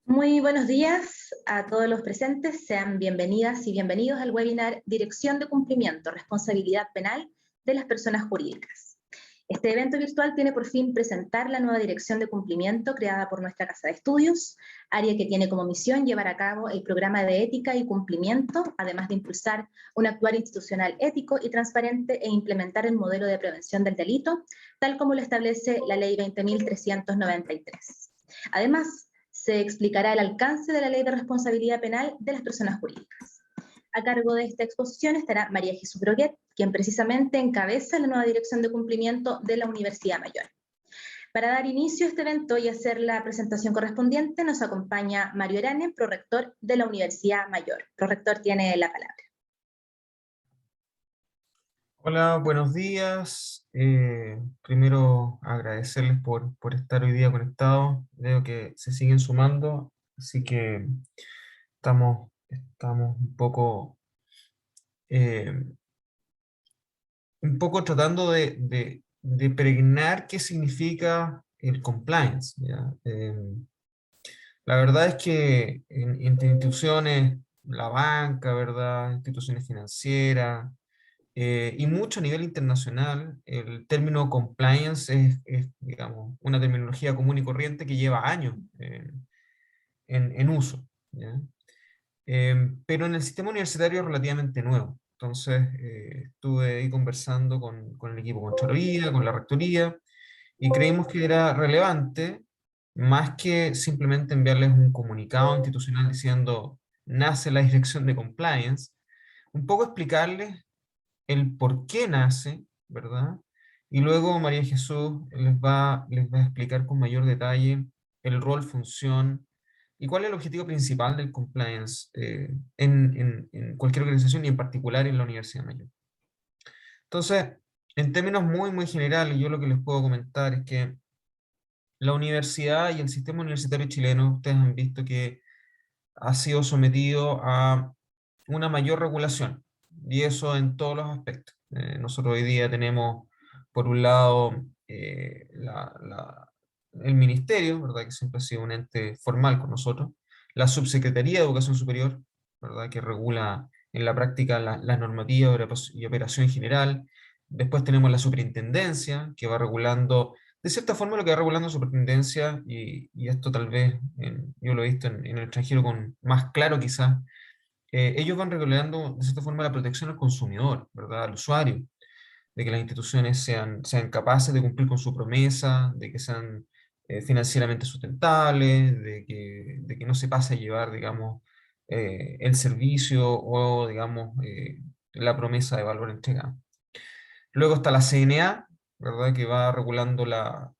Muy buenos días a todos los presentes. Sean bienvenidas y bienvenidos al webinar Dirección de Cumplimiento, Responsabilidad Penal de las Personas Jurídicas. Este evento virtual tiene por fin presentar la nueva Dirección de Cumplimiento creada por nuestra Casa de Estudios, área que tiene como misión llevar a cabo el programa de ética y cumplimiento, además de impulsar un actuar institucional ético y transparente e implementar el modelo de prevención del delito, tal como lo establece la Ley 20.393. Además, se explicará el alcance de la Ley de Responsabilidad Penal de las Personas Jurídicas. A cargo de esta exposición estará María Jesús Groguet, quien precisamente encabeza la nueva Dirección de Cumplimiento de la Universidad Mayor. Para dar inicio a este evento y hacer la presentación correspondiente, nos acompaña Mario Arane, prorector de la Universidad Mayor. Prorector tiene la palabra. Hola, buenos días. Primero agradecerles por estar hoy día conectados. Veo que se siguen sumando, así que estamos eh, un poco tratando de pregnar qué significa el compliance, ¿ya? La verdad es que entre instituciones, la banca, ¿verdad? Instituciones financieras, y mucho a nivel internacional, el término compliance digamos, una terminología común y corriente que lleva años en uso, ¿ya? Pero en el sistema universitario es relativamente nuevo. Entonces, estuve ahí conversando con el equipo de Contraloría, con la Rectoría, y creímos que era relevante, más que simplemente enviarles un comunicado institucional diciendo nace la Dirección de Compliance, un poco explicarles el por qué nace, ¿verdad? Y luego María Jesús les va a explicar con mayor detalle el rol, función y cuál es el objetivo principal del compliance en cualquier organización y en particular en la Universidad Mayor. Entonces, en términos muy generales, yo lo que les puedo comentar es que la universidad y el sistema universitario chileno, ustedes han visto que ha sido sometido a una mayor regulación, y eso en todos los aspectos. Nosotros hoy día tenemos, por un lado, el ministerio, ¿verdad? Que siempre ha sido un ente formal con nosotros, la Subsecretaría de Educación Superior, ¿verdad? Que regula en la práctica la normativa y operación general. Después tenemos la Superintendencia, que va regulando de cierta forma lo que va regulando su superintendencia, y esto tal vez yo lo he visto en el extranjero con más claro quizás, ellos van regulando de cierta forma la protección al consumidor, ¿verdad? Al usuario, de que las instituciones sean capaces de cumplir con su promesa, de que sean financieramente sustentables, de que no se pase a llevar, digamos, el servicio o, digamos, la promesa de valor entregado. Luego está la CNA, ¿verdad? Que va regulando la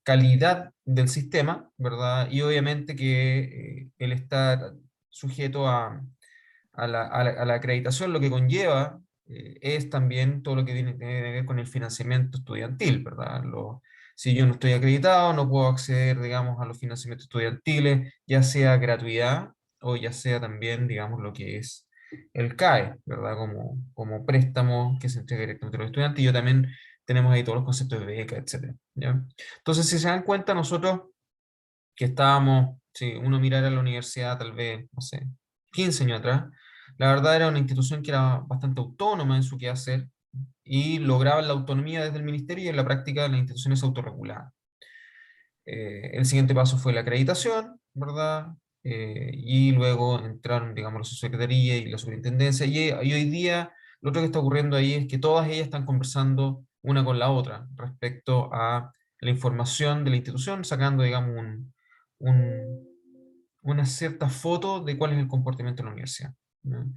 calidad del sistema, ¿verdad? Y obviamente que el estar sujeto a la acreditación, lo que conlleva es también todo lo que tiene que ver con el financiamiento estudiantil, ¿verdad? Si yo no estoy acreditado, no puedo acceder, digamos, a los financiamientos estudiantiles, ya sea gratuidad o ya sea también, digamos, lo que es el CAE, ¿verdad? Como préstamo que se entrega directamente a los estudiantes, y yo también tenemos ahí todos los conceptos de beca, etcétera, ¿ya? Entonces, si se dan cuenta, nosotros que estábamos, si uno mirara a la universidad tal vez, no sé, 15 años atrás, la verdad era una institución que era bastante autónoma en su quehacer y lograba la autonomía desde el ministerio, y en la práctica la institución es autorregulada. El siguiente paso fue la acreditación, ¿verdad? Y luego entraron, digamos, la subsecretaría y la superintendencia, y hoy día lo otro que está ocurriendo ahí es que todas ellas están conversando una con la otra respecto a la información de la institución, sacando, digamos, un- una cierta foto de cuál es el comportamiento de la universidad, ¿no?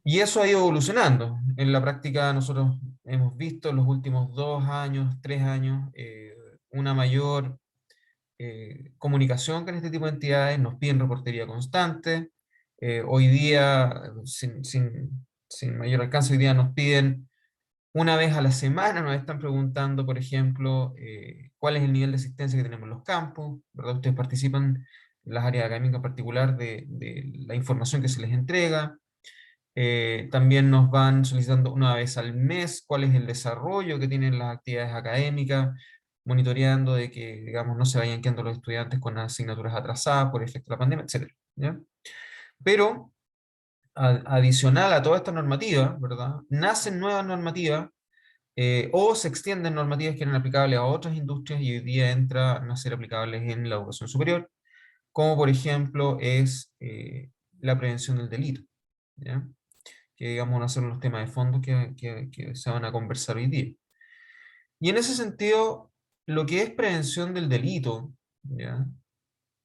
Y eso ha ido evolucionando. En la práctica nosotros hemos visto en los últimos 2 años, 3 años, una mayor comunicación con este tipo de entidades, nos piden reportería constante. Hoy día, sin mayor alcance, hoy día nos piden una vez a la semana, nos están preguntando, por ejemplo, cuál es el nivel de asistencia que tenemos en los campos, ¿verdad? Ustedes participan en las áreas académicas en particular de la información que se les entrega. También nos van solicitando una vez al mes cuál es el desarrollo que tienen las actividades académicas. monitoreando de que, digamos, no se vayan quedando los estudiantes con asignaturas atrasadas por efecto de la pandemia, etc. ¿Ya? Pero, adicional a toda esta normativa, ¿verdad? Nacen nuevas normativas o se extienden normativas que eran aplicables a otras industrias y hoy día entran a ser aplicables en la educación superior, como por ejemplo es la prevención del delito, ¿ya? Que digamos van a ser los temas de fondo que se van a conversar hoy día. Y en ese sentido, lo que es prevención del delito, ¿ya?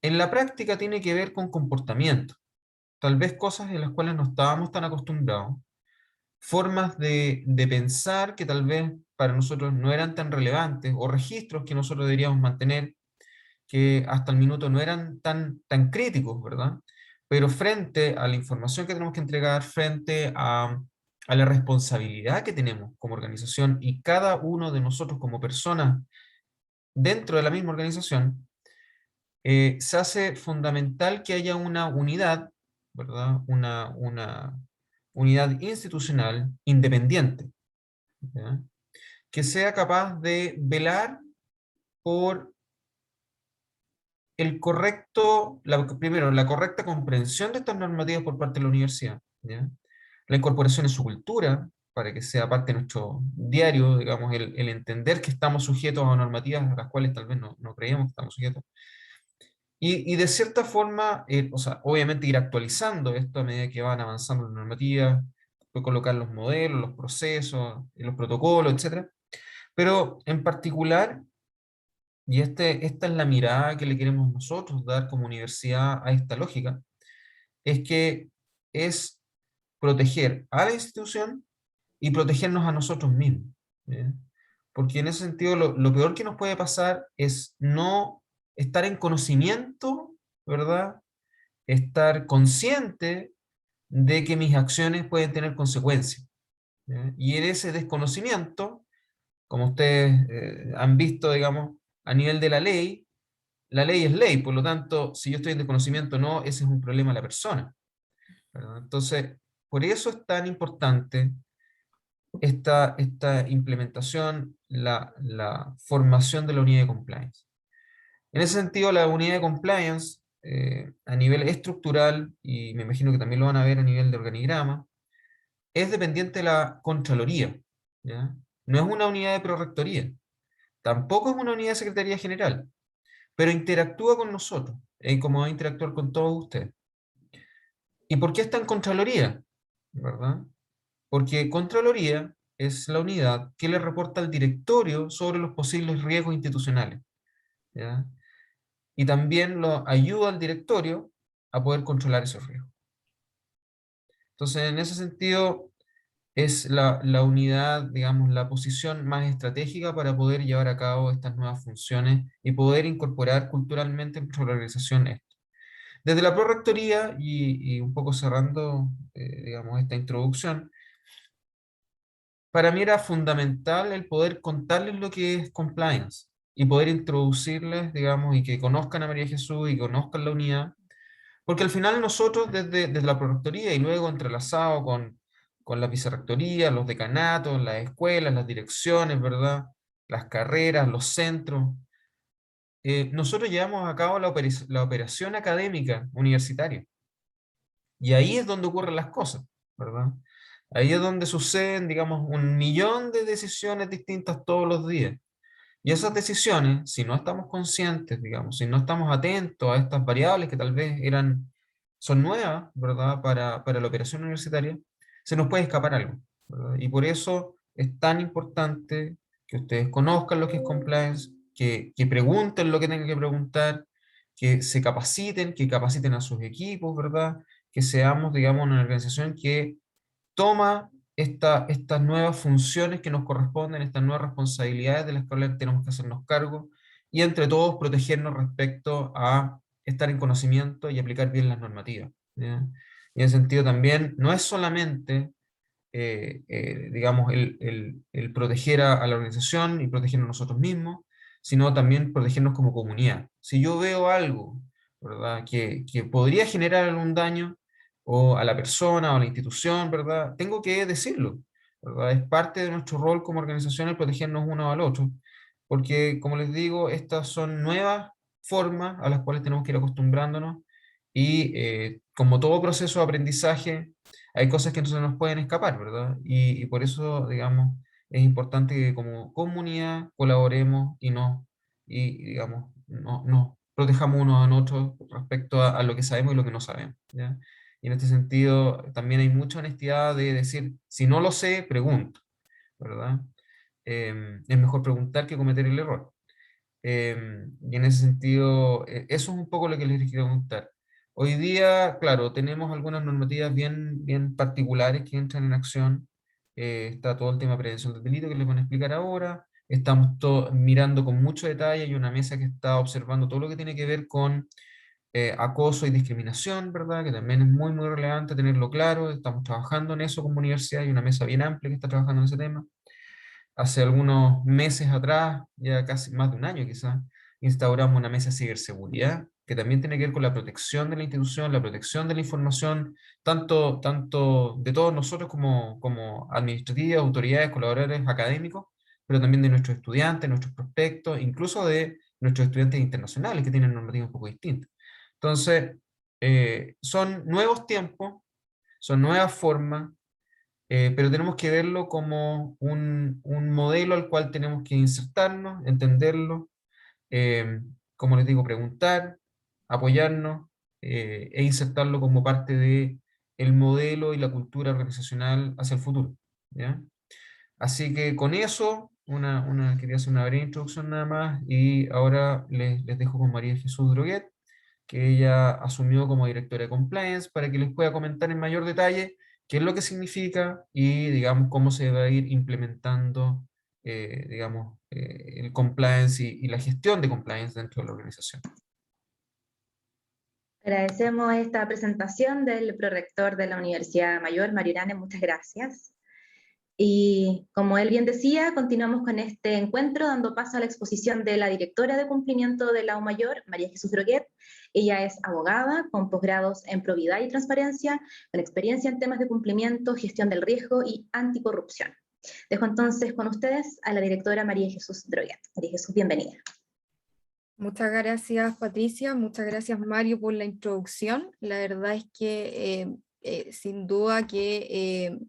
En la práctica tiene que ver con comportamiento, tal vez cosas en las cuales no estábamos tan acostumbrados, formas de pensar que tal vez para nosotros no eran tan relevantes, o registros que nosotros deberíamos mantener, que hasta el minuto no eran tan críticos, ¿verdad? Pero frente a la información que tenemos que entregar, frente a la responsabilidad que tenemos como organización y cada uno de nosotros como personas dentro de la misma organización, se hace fundamental que haya una unidad, ¿verdad? Una unidad institucional independiente, ¿ya? Que sea capaz de velar por primero, la correcta comprensión de estas normativas por parte de la universidad, ¿ya? La incorporación en su cultura, para que sea parte de nuestro diario, digamos, el entender que estamos sujetos a normativas a las cuales tal vez no creíamos que estamos sujetos. Y de cierta forma, o sea, obviamente ir actualizando esto a medida que van avanzando las normativas, colocar los modelos, los procesos, los protocolos, etcétera. Pero en particular, y esta es la mirada que le queremos nosotros dar como universidad a esta lógica, es que es proteger a la institución y protegernos a nosotros mismos, ¿ya? Porque en ese sentido lo peor que nos puede pasar es no estar en conocimiento, ¿verdad? Estar consciente de que mis acciones pueden tener consecuencias, ¿ya? Y en ese desconocimiento, como ustedes han visto, digamos, a nivel de la ley es ley, por lo tanto, si yo estoy en desconocimiento o no, ese es un problema de la persona, ¿verdad? Entonces, por eso es tan importante esta implementación, la formación de la unidad de compliance. En ese sentido, la unidad de compliance, a nivel estructural, y me imagino que también lo van a ver a nivel de organigrama, es dependiente de la Contraloría, ¿ya? No es una unidad de prorrectoría, tampoco es una unidad de Secretaría General, pero interactúa con nosotros, como va a interactuar con todos ustedes. ¿Y por qué está en Contraloría? ¿Verdad? Porque Contraloría es la unidad que le reporta al directorio sobre los posibles riesgos institucionales, ¿ya? Y también lo ayuda al directorio a poder controlar esos riesgos. Entonces, en ese sentido, es la unidad, digamos, la posición más estratégica para poder llevar a cabo estas nuevas funciones y poder incorporar culturalmente en nuestra organización esto. Desde la prorrectoría, y un poco cerrando, digamos, esta introducción, para mí era fundamental el poder contarles lo que es compliance y poder introducirles, digamos, y que conozcan a María Jesús y conozcan la unidad, porque al final nosotros desde la prorrectoría y luego entrelazado con la vicerrectoría, los decanatos, las escuelas, las direcciones, ¿verdad? Las carreras, los centros, nosotros llevamos a cabo la operación académica universitaria. Y ahí es donde ocurren las cosas, ¿verdad? Ahí es donde suceden, digamos, 1.000.000 de decisiones distintas todos los días. Y esas decisiones, si no estamos conscientes, digamos, si no estamos atentos a estas variables que tal vez son nuevas, ¿verdad? Para la operación universitaria, se nos puede escapar algo, ¿verdad? Y por eso es tan importante que ustedes conozcan lo que es compliance, que pregunten lo que tengan que preguntar, que se capaciten, que capaciten a sus equipos, ¿verdad? Que seamos, digamos, una organización que toma estas nuevas funciones que nos corresponden, estas nuevas responsabilidades de las cuales tenemos que hacernos cargo y entre todos protegernos respecto a estar en conocimiento y aplicar bien las normativas, ¿ya? Y en ese sentido también no es solamente, digamos, el proteger a la organización y protegernos nosotros mismos, sino también protegernos como comunidad. Si yo veo algo, ¿verdad?, que podría generar algún daño, o a la persona o a la institución, ¿verdad? Tengo que decirlo, ¿verdad? Es parte de nuestro rol como organización el protegernos uno al otro, porque como les digo, estas son nuevas formas a las cuales tenemos que ir acostumbrándonos y como todo proceso de aprendizaje, hay cosas que no se nos pueden escapar, ¿verdad? Y por eso, digamos, es importante que como comunidad colaboremos y digamos, nos protejamos unos a otros respecto a lo que sabemos y lo que no sabemos, ¿ya? Y en este sentido también hay mucha honestidad de decir, si no lo sé, pregunto, ¿verdad? Es mejor preguntar que cometer el error. Y en ese sentido, eso es un poco lo que les quiero contar. Hoy día, claro, tenemos algunas normativas bien particulares que entran en acción. Está todo el tema de prevención del delito que les van a explicar ahora. Estamos mirando con mucho detalle. Hay una mesa que está observando todo lo que tiene que ver con acoso y discriminación, ¿verdad? Que también es muy relevante tenerlo claro. Estamos trabajando en eso como universidad. Hay una mesa bien amplia que está trabajando en ese tema. Hace algunos meses atrás, ya casi más de un año quizás, instauramos una mesa de ciberseguridad que también tiene que ver con la protección de la institución, la protección de la información, tanto de todos nosotros como administrativas, autoridades, colaboradores académicos, pero también de nuestros estudiantes, nuestros prospectos, incluso de nuestros estudiantes internacionales que tienen normativas un poco distintas. Entonces, son nuevos tiempos, son nuevas formas, pero tenemos que verlo como un modelo al cual tenemos que insertarnos, entenderlo, eh, como les digo, preguntar, apoyarnos e insertarlo como parte de el modelo y la cultura organizacional hacia el futuro, ¿ya? Así que con eso, quería hacer una breve introducción nada más y ahora les dejo con María Jesús Droguet, que ella asumió como directora de compliance, para que les pueda comentar en mayor detalle qué es lo que significa y, digamos, cómo se va a ir implementando, digamos, el compliance y la gestión de compliance dentro de la organización. Agradecemos esta presentación del prorector de la Universidad Mayor, Mario Irane, muchas gracias. Y como él bien decía, continuamos con este encuentro dando paso a la exposición de la directora de cumplimiento de la UMayor, María Jesús Droguet. Ella es abogada con posgrados en probidad y transparencia, con experiencia en temas de cumplimiento, gestión del riesgo y anticorrupción. Dejo entonces con ustedes a la directora María Jesús Droguet. María Jesús, bienvenida. Muchas gracias, Patricia, muchas gracias, Mario, por la introducción. La verdad es que sin duda que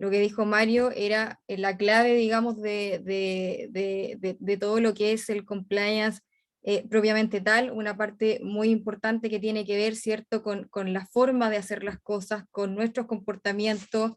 lo que dijo Mario era la clave, digamos, de todo lo que es el compliance propiamente tal, una parte muy importante que tiene que ver, ¿cierto?, con la forma de hacer las cosas, con nuestros comportamientos,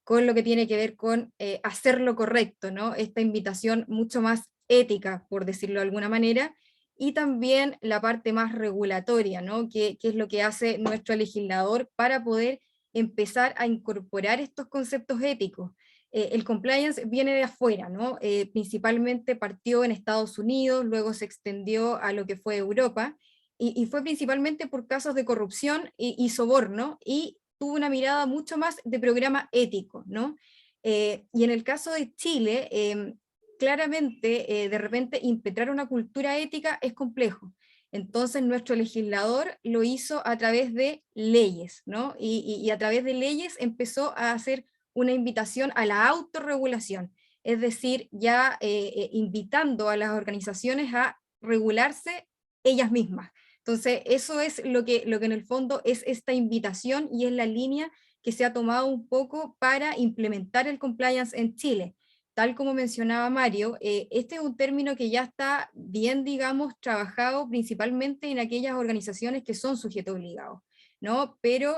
con lo que tiene que ver con hacer lo correcto, ¿no? Esta invitación mucho más ética, por decirlo de alguna manera, y también la parte más regulatoria, ¿no? ¿Qué es lo que hace nuestro legislador para poder empezar a incorporar estos conceptos éticos? El compliance viene de afuera, ¿no? Principalmente partió en Estados Unidos, luego se extendió a lo que fue Europa, y fue principalmente por casos de corrupción y soborno, y tuvo una mirada mucho más de programa ético, ¿no? Y en el caso de Chile, claramente, de repente, impetrar una cultura ética es complejo. Entonces, nuestro legislador lo hizo a través de leyes, ¿no? Y a través de leyes empezó a hacer una invitación a la autorregulación, es decir, ya invitando a las organizaciones a regularse ellas mismas. Entonces, eso es lo que en el fondo es esta invitación y es la línea que se ha tomado un poco para implementar el compliance en Chile. Tal como mencionaba Mario, este es un término que ya está bien, digamos, trabajado principalmente en aquellas organizaciones que son sujetos obligados, ¿no? Pero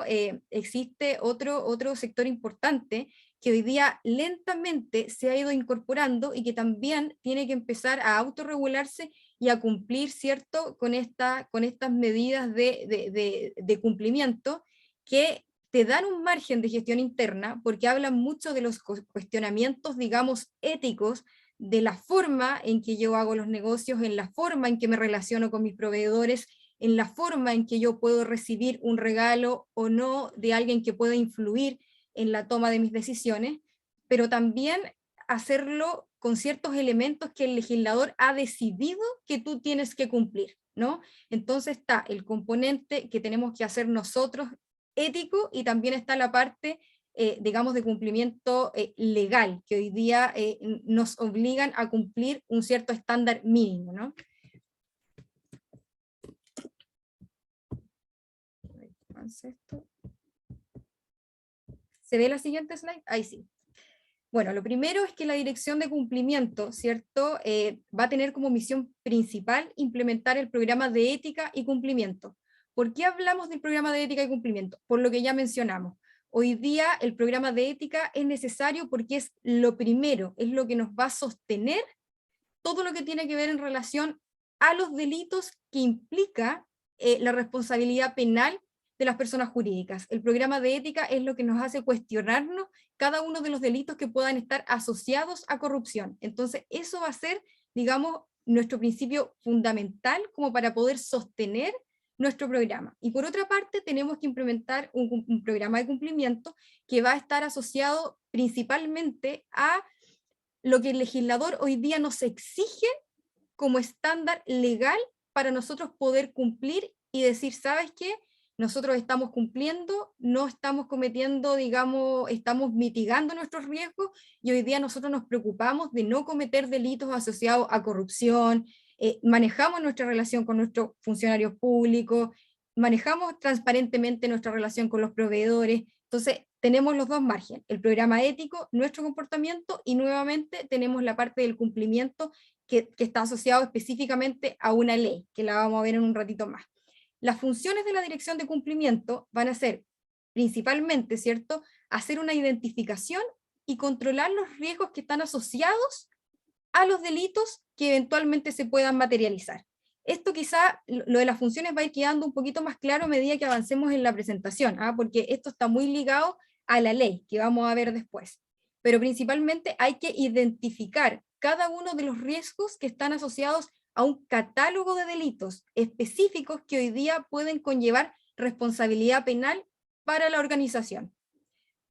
existe otro sector importante que hoy día lentamente se ha ido incorporando y que también tiene que empezar a autorregularse y a cumplir, ¿cierto?, con estas medidas de cumplimiento que te dan un margen de gestión interna porque hablan mucho de los cuestionamientos, digamos, éticos, de la forma en que yo hago los negocios, en la forma en que me relaciono con mis proveedores, en la forma en que yo puedo recibir un regalo o no de alguien que pueda influir en la toma de mis decisiones, pero también hacerlo con ciertos elementos que el legislador ha decidido que tú tienes que cumplir, ¿no? Entonces está el componente que tenemos que hacer nosotros ético y también está la parte digamos, de cumplimiento legal, que hoy día nos obligan a cumplir un cierto estándar mínimo, ¿no? ¿Se ve la siguiente slide? Ahí sí. Bueno, lo primero es que la dirección de cumplimiento, ¿cierto? Va a tener como misión principal implementar el programa de ética y cumplimiento. ¿Por qué hablamos del programa de ética y cumplimiento? Por lo que ya mencionamos. Hoy día el programa de ética es necesario porque es lo primero, es lo que nos va a sostener todo lo que tiene que ver en relación a los delitos que implica la responsabilidad penal de las personas jurídicas. El programa de ética es lo que nos hace cuestionarnos cada uno de los delitos que puedan estar asociados a corrupción. Entonces, eso va a ser, digamos, nuestro principio fundamental como para poder sostener nuestro programa. Y por otra parte, tenemos que implementar un programa de cumplimiento que va a estar asociado principalmente a lo que el legislador hoy día nos exige como estándar legal para nosotros poder cumplir y decir, ¿sabes qué? Nosotros estamos cumpliendo, no estamos cometiendo, digamos, estamos mitigando nuestros riesgos y hoy día nosotros nos preocupamos de no cometer delitos asociados a corrupción, manejamos nuestra relación con nuestros funcionarios públicos, manejamos transparentemente nuestra relación con los proveedores. Entonces, tenemos los dos márgenes, el programa ético, nuestro comportamiento, y nuevamente tenemos la parte del cumplimiento que está asociado específicamente a una ley, que la vamos a ver en un ratito más. Las funciones de la dirección de cumplimiento van a ser principalmente, ¿cierto?, hacer una identificación y controlar los riesgos que están asociados a los delitos que eventualmente se puedan materializar. Esto quizá, lo de las funciones va a ir quedando un poquito más claro a medida que avancemos en la presentación, porque esto está muy ligado a la ley, que vamos a ver después. Pero principalmente hay que identificar cada uno de los riesgos que están asociados a un catálogo de delitos específicos que hoy día pueden conllevar responsabilidad penal para la organización.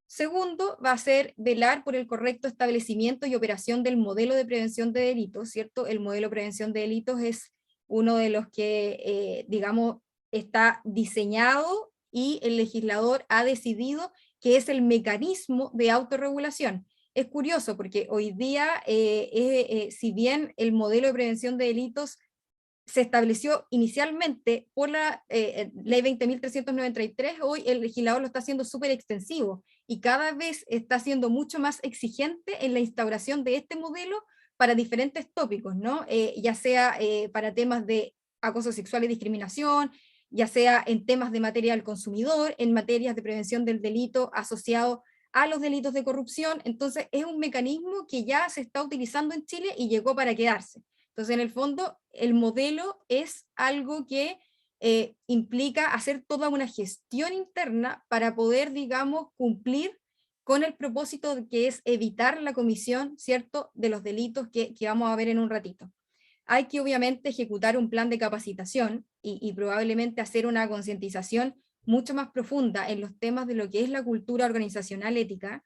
Segundo, va a ser velar por el correcto establecimiento y operación del modelo de prevención de delitos, ¿cierto? El modelo de prevención de delitos es uno de los que, digamos, está diseñado y el legislador ha decidido que es el mecanismo de autorregulación. Es curioso porque hoy día, si bien el modelo de prevención de delitos se estableció inicialmente por la ley 20.393, hoy el legislador lo está haciendo súper extensivo y cada vez está siendo mucho más exigente en la instauración de este modelo para diferentes tópicos, ¿no? Ya sea para temas de acoso sexual y discriminación, ya sea en temas de materia del consumidor, en materias de prevención del delito asociado a los delitos de corrupción. Entonces es un mecanismo que ya se está utilizando en Chile y llegó para quedarse. Entonces, en el fondo, el modelo es algo que implica hacer toda una gestión interna para poder, digamos, cumplir con el propósito que es evitar la comisión, ¿cierto?, de los delitos que vamos a ver en un ratito. Hay que obviamente ejecutar un plan de capacitación y probablemente hacer una concientización mucho más profunda en los temas de lo que es la cultura organizacional ética,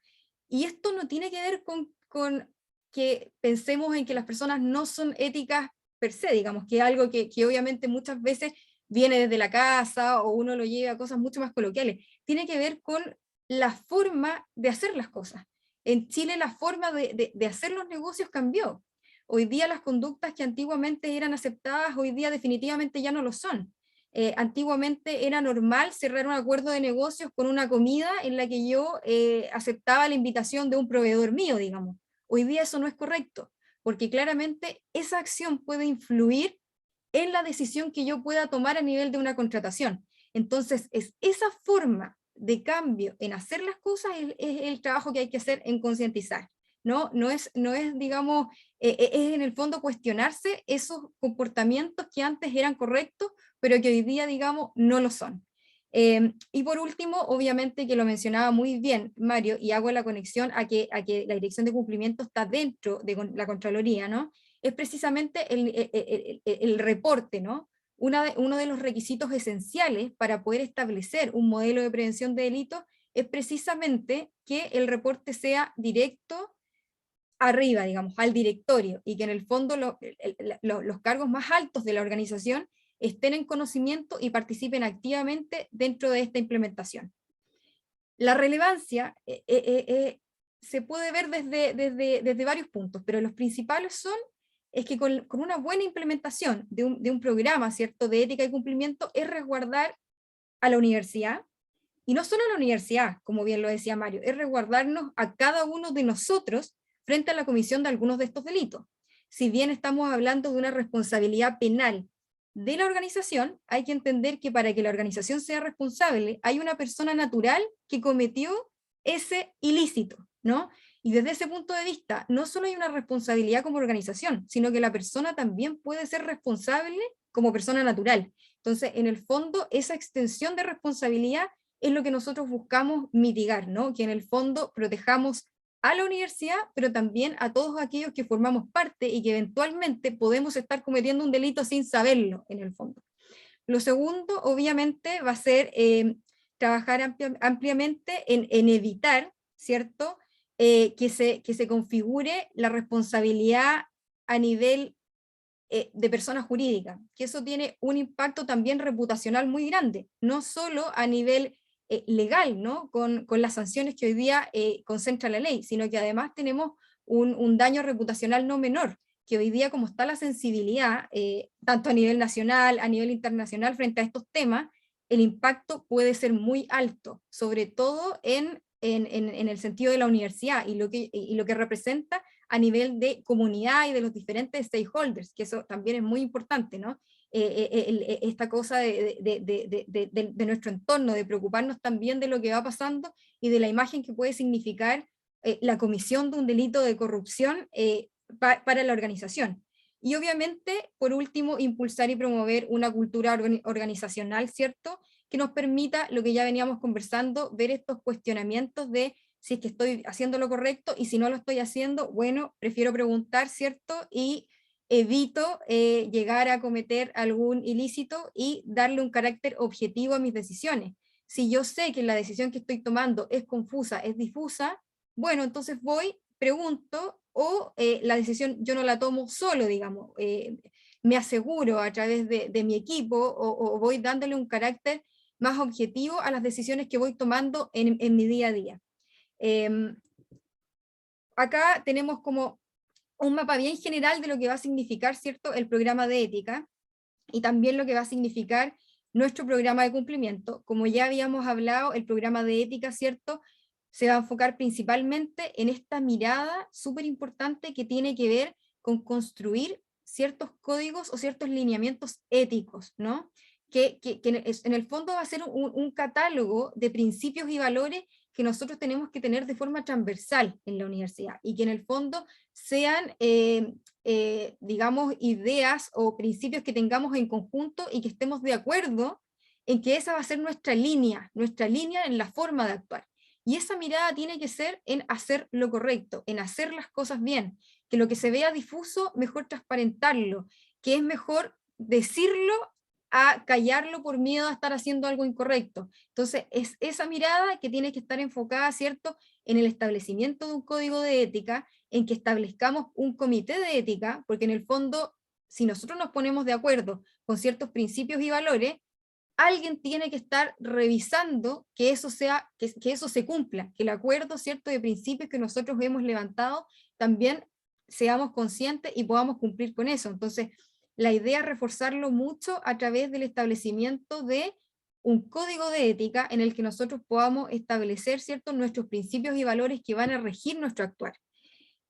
y esto no tiene que ver con que pensemos en que las personas no son éticas per se, digamos, que es algo que obviamente muchas veces viene desde la casa o uno lo lleva a cosas mucho más coloquiales. Tiene que ver con la forma de hacer las cosas. En Chile la forma de hacer los negocios cambió. Hoy día las conductas que antiguamente eran aceptadas, hoy día definitivamente ya no lo son. Antiguamente era normal cerrar un acuerdo de negocios con una comida en la que yo aceptaba la invitación de un proveedor mío, digamos. Hoy día eso no es correcto, porque claramente esa acción puede influir en la decisión que yo pueda tomar a nivel de una contratación. Entonces, es esa forma de cambio en hacer las cosas es el trabajo que hay que hacer en concientizar. No es, digamos, es en el fondo cuestionarse esos comportamientos que antes eran correctos, pero que hoy día, digamos, no lo son. Y por último, obviamente que lo mencionaba muy bien Mario, y hago la conexión a que la dirección de cumplimiento está dentro de la Contraloría, ¿no? Es precisamente el reporte, ¿no? Uno de los requisitos esenciales para poder establecer un modelo de prevención de delitos es precisamente que el reporte sea directo arriba, digamos, al directorio, y que en el fondo los cargos más altos de la organización estén en conocimiento y participen activamente dentro de esta implementación. La relevancia se puede ver desde varios puntos, pero los principales es que con una buena implementación de un programa, ¿cierto?, de ética y cumplimiento, es resguardar a la universidad, y no solo a la universidad, como bien lo decía Mario, es resguardarnos a cada uno de nosotros frente a la comisión de algunos de estos delitos. Si bien estamos hablando de una responsabilidad penal de la organización, hay que entender que para que la organización sea responsable, hay una persona natural que cometió ese ilícito, ¿no? Y desde ese punto de vista, no solo hay una responsabilidad como organización, sino que la persona también puede ser responsable como persona natural. Entonces, en el fondo, esa extensión de responsabilidad es lo que nosotros buscamos mitigar, ¿no? Que en el fondo protejamos a la universidad, pero también a todos aquellos que formamos parte y que eventualmente podemos estar cometiendo un delito sin saberlo, en el fondo. Lo segundo, obviamente, va a ser trabajar ampliamente en evitar, ¿cierto?, que se configure la responsabilidad a nivel de personas jurídicas, que eso tiene un impacto también reputacional muy grande, no solo a nivel legal, ¿no?, con las sanciones que hoy día concentra la ley, sino que además tenemos un daño reputacional no menor, que hoy día, como está la sensibilidad, tanto a nivel nacional, a nivel internacional, frente a estos temas, el impacto puede ser muy alto, sobre todo en el sentido de la universidad y lo que representa a nivel de comunidad y de los diferentes stakeholders, que eso también es muy importante, ¿no? Esta cosa de nuestro entorno, de preocuparnos también de lo que va pasando y de la imagen que puede significar la comisión de un delito de corrupción para la organización. Y obviamente, por último, impulsar y promover una cultura organizacional, ¿cierto?, que nos permita, lo que ya veníamos conversando, ver estos cuestionamientos de si es que estoy haciendo lo correcto, y si no lo estoy haciendo, bueno, prefiero preguntar, ¿cierto?, y evito llegar a cometer algún ilícito y darle un carácter objetivo a mis decisiones. Si yo sé que la decisión que estoy tomando es confusa, es difusa, bueno, entonces voy, pregunto, o la decisión yo no la tomo solo, digamos, me aseguro a través de mi equipo, o voy dándole un carácter más objetivo a las decisiones que voy tomando en mi día a día. Acá tenemos como un mapa bien general de lo que va a significar, ¿cierto?, el programa de ética, y también lo que va a significar nuestro programa de cumplimiento. Como ya habíamos hablado, el programa de ética, ¿cierto?, se va a enfocar principalmente en esta mirada súper importante que tiene que ver con construir ciertos códigos o ciertos lineamientos éticos, ¿no? Que en el fondo va a ser un catálogo de principios y valores que nosotros tenemos que tener de forma transversal en la universidad, y que en el fondo sean, digamos, ideas o principios que tengamos en conjunto y que estemos de acuerdo en que esa va a ser nuestra línea en la forma de actuar. Y esa mirada tiene que ser en hacer lo correcto, en hacer las cosas bien, que lo que se vea difuso, mejor transparentarlo, que es mejor decirlo a callarlo por miedo a estar haciendo algo incorrecto. Entonces, es esa mirada que tiene que estar enfocada, ¿cierto?, en el establecimiento de un código de ética, en que establezcamos un comité de ética, porque en el fondo, si nosotros nos ponemos de acuerdo con ciertos principios y valores, alguien tiene que estar revisando que eso se cumpla, que el acuerdo, ¿cierto?, de principios que nosotros hemos levantado, también seamos conscientes y podamos cumplir con eso. Entonces, la idea es reforzarlo mucho a través del establecimiento de un código de ética en el que nosotros podamos establecer, ¿cierto?, nuestros principios y valores que van a regir nuestro actuar.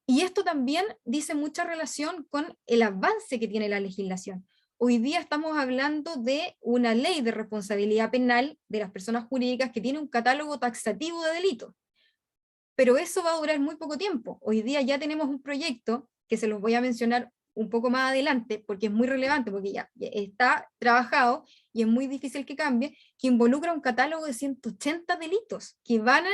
Y esto también dice mucha relación con el avance que tiene la legislación. Hoy día estamos hablando de una ley de responsabilidad penal de las personas jurídicas que tiene un catálogo taxativo de delitos. Pero eso va a durar muy poco tiempo. Hoy día ya tenemos un proyecto, que se los voy a mencionar un poco más adelante, porque es muy relevante, porque ya está trabajado y es muy difícil que cambie, que involucra un catálogo de 180 delitos que van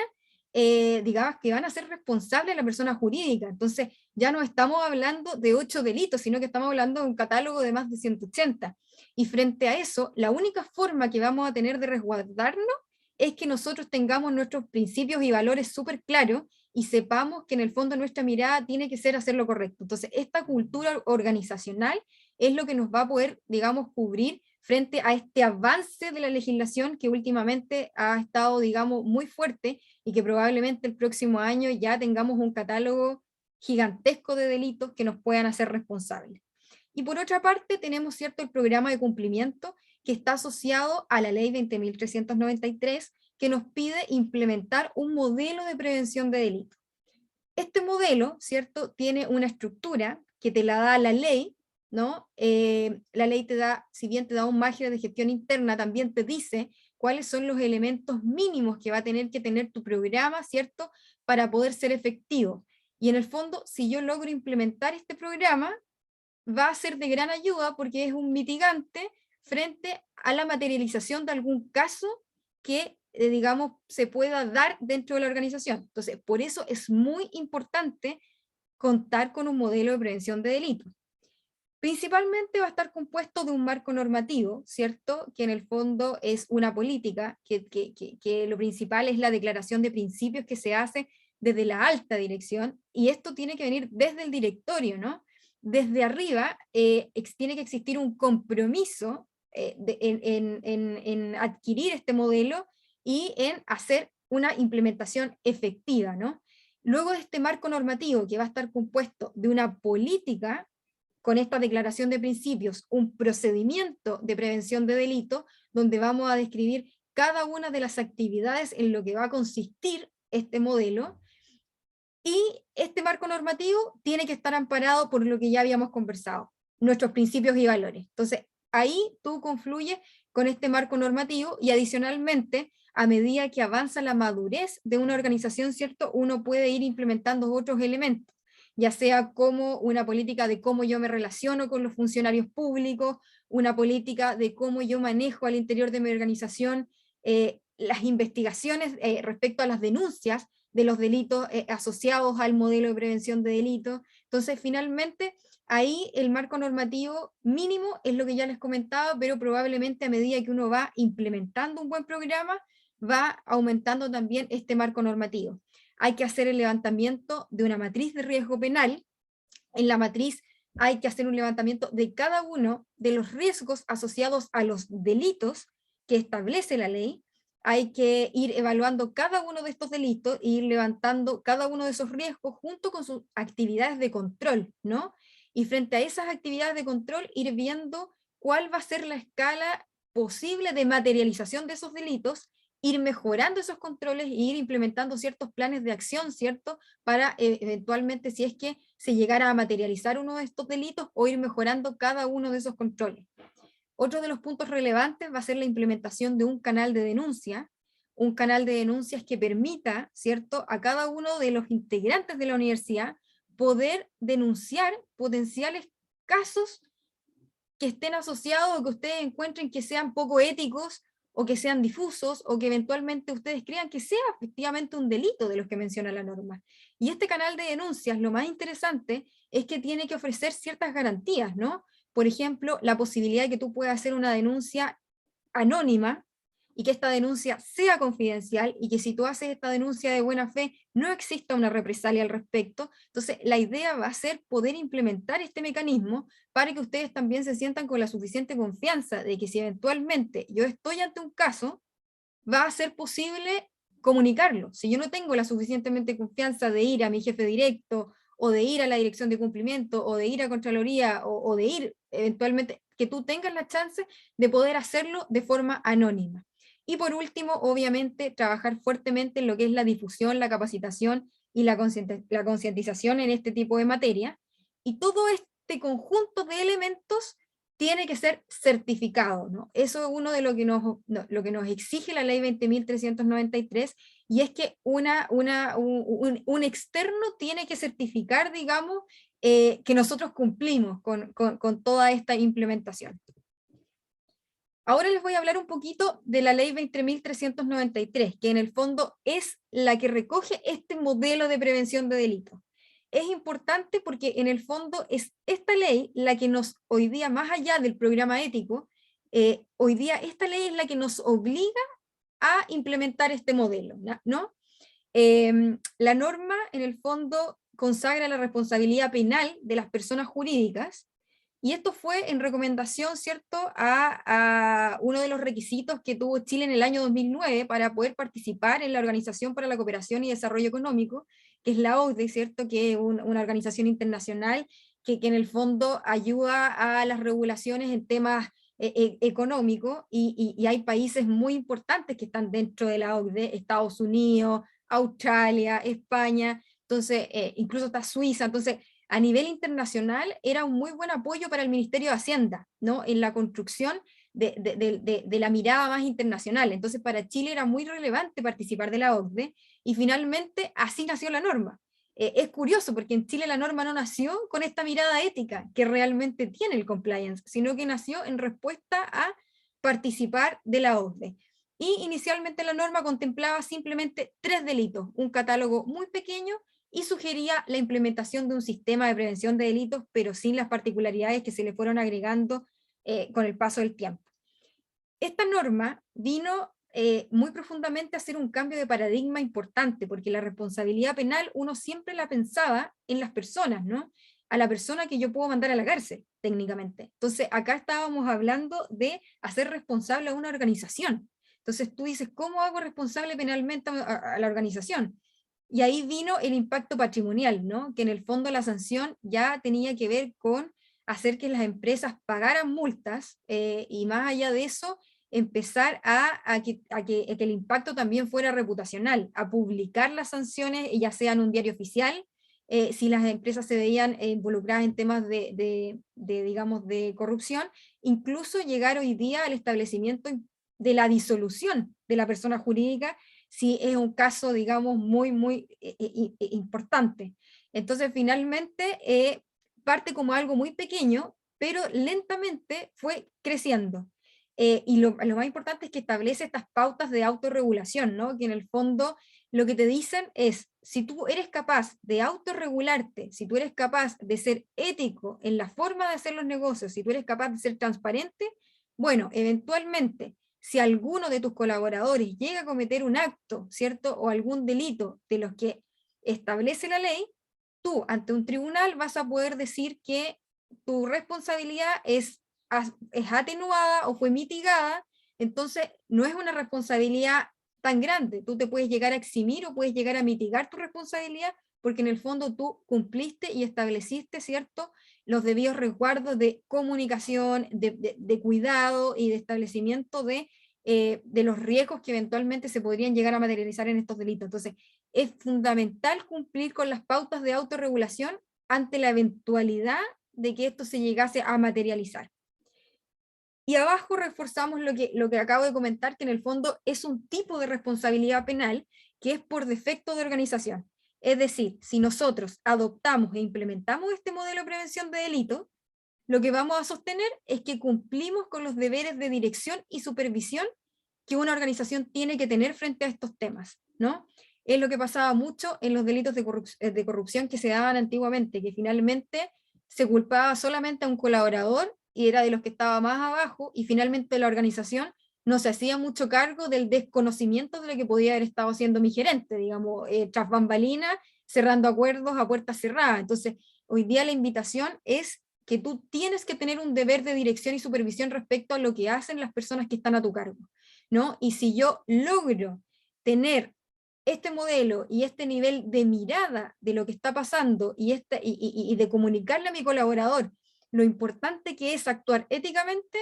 a ser responsables de la persona jurídica. Entonces ya no estamos hablando de 8 delitos, sino que estamos hablando de un catálogo de más de 180. Y frente a eso, la única forma que vamos a tener de resguardarnos es que nosotros tengamos nuestros principios y valores súper claros y sepamos que en el fondo nuestra mirada tiene que ser hacer lo correcto. Entonces, esta cultura organizacional es lo que nos va a poder, digamos, cubrir frente a este avance de la legislación que últimamente ha estado, digamos, muy fuerte, y que probablemente el próximo año ya tengamos un catálogo gigantesco de delitos que nos puedan hacer responsables. Y por otra parte tenemos, ¿cierto?, el programa de cumplimiento, que está asociado a la ley 20.393, que nos pide implementar un modelo de prevención de delitos. Este modelo, ¿cierto?, tiene una estructura que te la da la ley, ¿no? La ley te da, si bien te da un margen de gestión interna, también te dice cuáles son los elementos mínimos que va a tener que tener tu programa, ¿cierto?, para poder ser efectivo. Y en el fondo, si yo logro implementar este programa, va a ser de gran ayuda porque es un mitigante frente a la materialización de algún caso que, digamos, se pueda dar dentro de la organización. Entonces, por eso es muy importante contar con un modelo de prevención de delitos. Principalmente va a estar compuesto de un marco normativo, ¿cierto? Que en el fondo es una política, que lo principal es la declaración de principios que se hace desde la alta dirección, y esto tiene que venir desde el directorio, ¿no? Desde arriba tiene que existir un compromiso en adquirir este modelo y en hacer una implementación efectiva, ¿no? Luego de este marco normativo, que va a estar compuesto de una política, con esta declaración de principios, un procedimiento de prevención de delito, donde vamos a describir cada una de las actividades en lo que va a consistir este modelo, y este marco normativo tiene que estar amparado por lo que ya habíamos conversado, nuestros principios y valores. Entonces, ahí tú confluyes con este marco normativo, y adicionalmente, a medida que avanza la madurez de una organización, ¿cierto?, uno puede ir implementando otros elementos, ya sea como una política de cómo yo me relaciono con los funcionarios públicos, una política de cómo yo manejo al interior de mi organización las investigaciones respecto a las denuncias de los delitos asociados al modelo de prevención de delitos. Entonces, finalmente, ahí el marco normativo mínimo es lo que ya les comentaba, pero probablemente a medida que uno va implementando un buen programa, va aumentando también este marco normativo. Hay que hacer el levantamiento de una matriz de riesgo penal. En la matriz hay que hacer un levantamiento de cada uno de los riesgos asociados a los delitos que establece la ley. Hay que ir evaluando cada uno de estos delitos e ir levantando cada uno de esos riesgos junto con sus actividades de control, ¿no? Y frente a esas actividades de control, ir viendo cuál va a ser la escala posible de materialización de esos delitos, ir mejorando esos controles e ir implementando ciertos planes de acción, ¿cierto?, para eventualmente, si es que se llegara a materializar uno de estos delitos, o ir mejorando cada uno de esos controles. Otro de los puntos relevantes va a ser la implementación de un canal de denuncia, un canal de denuncias que permita, ¿cierto?, a cada uno de los integrantes de la universidad poder denunciar potenciales casos que estén asociados o que ustedes encuentren que sean poco éticos, o que sean difusos, o que eventualmente ustedes crean que sea efectivamente un delito de los que menciona la norma. Y este canal de denuncias, lo más interesante es que tiene que ofrecer ciertas garantías, ¿no? Por ejemplo, la posibilidad de que tú puedas hacer una denuncia anónima, y que esta denuncia sea confidencial, y que si tú haces esta denuncia de buena fe, no exista una represalia al respecto. Entonces, la idea va a ser poder implementar este mecanismo para que ustedes también se sientan con la suficiente confianza de que si eventualmente yo estoy ante un caso, va a ser posible comunicarlo. Si yo no tengo la suficientemente confianza de ir a mi jefe directo, o de ir a la dirección de cumplimiento, o de ir a Contraloría, o de ir eventualmente, que tú tengas la chance de poder hacerlo de forma anónima. Y por último, obviamente, trabajar fuertemente en lo que es la difusión, la capacitación y la concientización en este tipo de materia. Y todo este conjunto de elementos tiene que ser certificado, ¿no? Eso es uno de lo que nos exige la ley 20.393, y es que un externo tiene que certificar, digamos, que nosotros cumplimos con toda esta implementación. Ahora les voy a hablar un poquito de la ley 20.393, que en el fondo es la que recoge este modelo de prevención de delitos. Es importante porque en el fondo es esta ley la que nos, hoy día, más allá del programa ético, hoy día esta ley es la que nos obliga a implementar este modelo, ¿no? La norma en el fondo consagra la responsabilidad penal de las personas jurídicas Y esto fue en recomendación, ¿cierto?, a uno de los requisitos que tuvo Chile en el año 2009 para poder participar en la Organización para la Cooperación y Desarrollo Económico, que es la OCDE, ¿cierto?, que es una organización internacional que en el fondo ayuda a las regulaciones en temas económicos, y hay países muy importantes que están dentro de la OCDE, Estados Unidos, Australia, España, entonces incluso está Suiza. Entonces a nivel internacional era un muy buen apoyo para el Ministerio de Hacienda, ¿no?, en la construcción de la mirada más internacional. Entonces para Chile era muy relevante participar de la OCDE, y finalmente así nació la norma. Es curioso porque en Chile la norma no nació con esta mirada ética que realmente tiene el compliance, sino que nació en respuesta a participar de la OCDE. Y inicialmente la norma contemplaba simplemente 3 delitos, un catálogo muy pequeño, y sugería la implementación de un sistema de prevención de delitos, pero sin las particularidades que se le fueron agregando con el paso del tiempo. Esta norma vino muy profundamente a hacer un cambio de paradigma importante, porque la responsabilidad penal uno siempre la pensaba en las personas, ¿no?, a la persona que yo puedo mandar a la cárcel, técnicamente. Entonces acá estábamos hablando de hacer responsable a una organización. Entonces tú dices, ¿cómo hago responsable penalmente a la organización? Y ahí vino el impacto patrimonial, ¿no?, que en el fondo la sanción ya tenía que ver con hacer que las empresas pagaran multas, y más allá de eso, empezar a que el impacto también fuera reputacional, a publicar las sanciones, ya sea en un diario oficial, si las empresas se veían involucradas en temas digamos, de corrupción, incluso llegar hoy día al establecimiento de la disolución de la persona jurídica, si es un caso, digamos, muy, muy importante. Entonces, finalmente, parte como algo muy pequeño, pero lentamente fue creciendo. Y lo más importante es que establece estas pautas de autorregulación, ¿no?, que en el fondo lo que te dicen es, si tú eres capaz de autorregularte, si tú eres capaz de ser ético en la forma de hacer los negocios, si tú eres capaz de ser transparente, bueno, eventualmente, si alguno de tus colaboradores llega a cometer un acto, ¿cierto?, o algún delito de los que establece la ley, tú ante un tribunal vas a poder decir que tu responsabilidad es atenuada o fue mitigada. Entonces no es una responsabilidad tan grande. Tú te puedes llegar a eximir o puedes llegar a mitigar tu responsabilidad, porque en el fondo tú cumpliste y estableciste, ¿cierto?, los debidos resguardos de comunicación, de cuidado y de establecimiento de los riesgos que eventualmente se podrían llegar a materializar en estos delitos. Entonces, es fundamental cumplir con las pautas de autorregulación ante la eventualidad de que esto se llegase a materializar. Y abajo reforzamos lo que acabo de comentar, que en el fondo es un tipo de responsabilidad penal que es por defecto de organización. Es decir, si nosotros adoptamos e implementamos este modelo de prevención de delitos, lo que vamos a sostener es que cumplimos con los deberes de dirección y supervisión que una organización tiene que tener frente a estos temas, ¿no? Es lo que pasaba mucho en los delitos de corrupción que se daban antiguamente, que finalmente se culpaba solamente a un colaborador y era de los que estaba más abajo, y finalmente la organización no se hacía mucho cargo del desconocimiento de lo que podía haber estado haciendo mi gerente, digamos, tras bambalinas, cerrando acuerdos a puertas cerradas. Entonces, hoy día la invitación es que tú tienes que tener un deber de dirección y supervisión respecto a lo que hacen las personas que están a tu cargo, ¿no? Y si yo logro tener este modelo y este nivel de mirada de lo que está pasando y de comunicarle a mi colaborador lo importante que es actuar éticamente,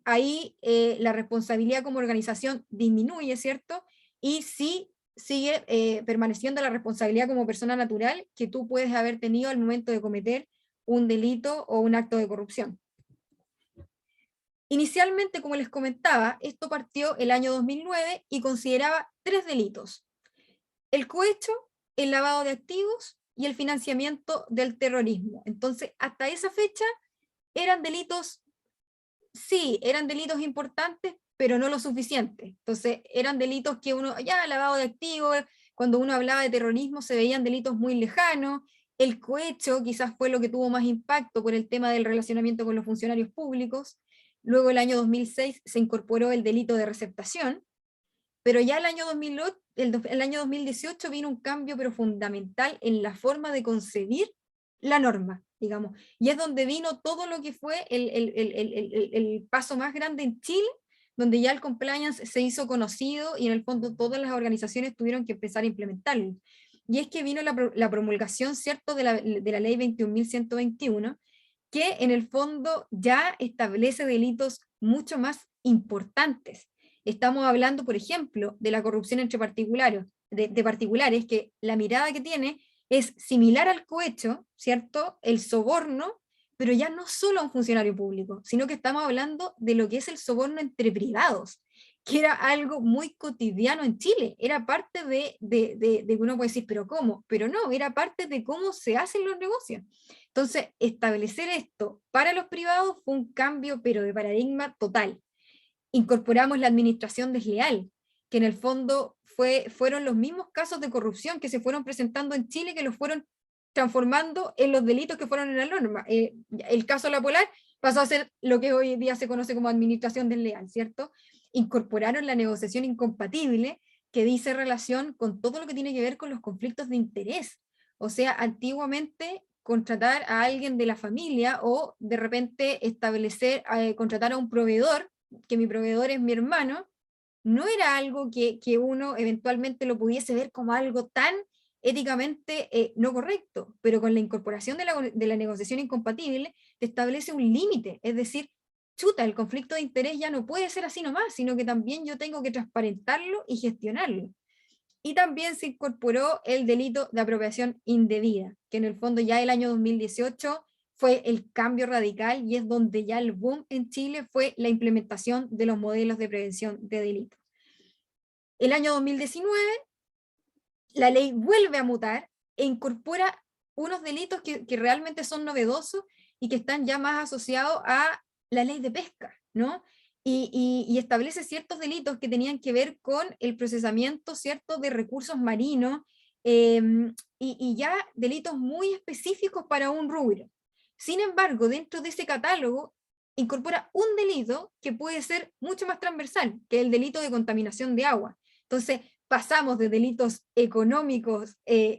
ahí la responsabilidad como organización disminuye, ¿cierto? Y sí sigue permaneciendo la responsabilidad como persona natural que tú puedes haber tenido al momento de cometer un delito o un acto de corrupción. Inicialmente, como les comentaba, esto partió el año 2009 y consideraba 3 delitos: el cohecho, el lavado de activos y el financiamiento del terrorismo. Entonces, hasta esa fecha eran delitos, sí, eran delitos importantes, pero no lo suficiente. Entonces, eran delitos que uno, ya, lavado de activos, cuando uno hablaba de terrorismo se veían delitos muy lejanos. El cohecho quizás fue lo que tuvo más impacto por el tema del relacionamiento con los funcionarios públicos. Luego, el año 2006 se incorporó el delito de receptación, pero ya el año 2018 vino un cambio pero fundamental en la forma de concebir la norma, digamos. Y es donde vino todo lo que fue el paso más grande en Chile, donde ya el compliance se hizo conocido y en el fondo todas las organizaciones tuvieron que empezar a implementarlo. Y es que vino la promulgación, ¿cierto?, de la ley 21.121, que en el fondo ya establece delitos mucho más importantes. Estamos hablando, por ejemplo, de la corrupción entre particulares, de particulares, que la mirada que tiene es similar al cohecho, ¿cierto?, el soborno, pero ya no solo a un funcionario público, sino que estamos hablando de lo que es el soborno entre privados, que era algo muy cotidiano en Chile, era parte de uno puede decir, pero ¿cómo? Pero no, era parte de cómo se hacen los negocios. Entonces, establecer esto para los privados fue un cambio, pero de paradigma total. Incorporamos la administración desleal, que en el fondo fueron los mismos casos de corrupción que se fueron presentando en Chile, que los fueron transformando en los delitos que fueron en la norma. El caso La Polar pasó a ser lo que hoy día se conoce como administración desleal, ¿cierto? Incorporaron la negociación incompatible, que dice relación con todo lo que tiene que ver con los conflictos de interés. O sea, antiguamente contratar a alguien de la familia o de repente contratar a un proveedor, que mi proveedor es mi hermano, no era algo que uno eventualmente lo pudiese ver como algo tan éticamente no correcto, pero con la incorporación de la negociación incompatible te establece un límite, es decir, chuta, el conflicto de interés ya no puede ser así nomás, sino que también yo tengo que transparentarlo y gestionarlo. Y también se incorporó el delito de apropiación indebida, que en el fondo ya el año 2018 fue el cambio radical y es donde ya el boom en Chile fue la implementación de los modelos de prevención de delitos. El año 2019, la ley vuelve a mutar e incorpora unos delitos que realmente son novedosos y que están ya más asociados a la ley de pesca, ¿no? Y establece ciertos delitos que tenían que ver con el procesamiento, ¿cierto?, de recursos marinos, y ya delitos muy específicos para un rubro. Sin embargo, dentro de ese catálogo incorpora un delito que puede ser mucho más transversal, que es el delito de contaminación de agua. Entonces, pasamos de delitos económicos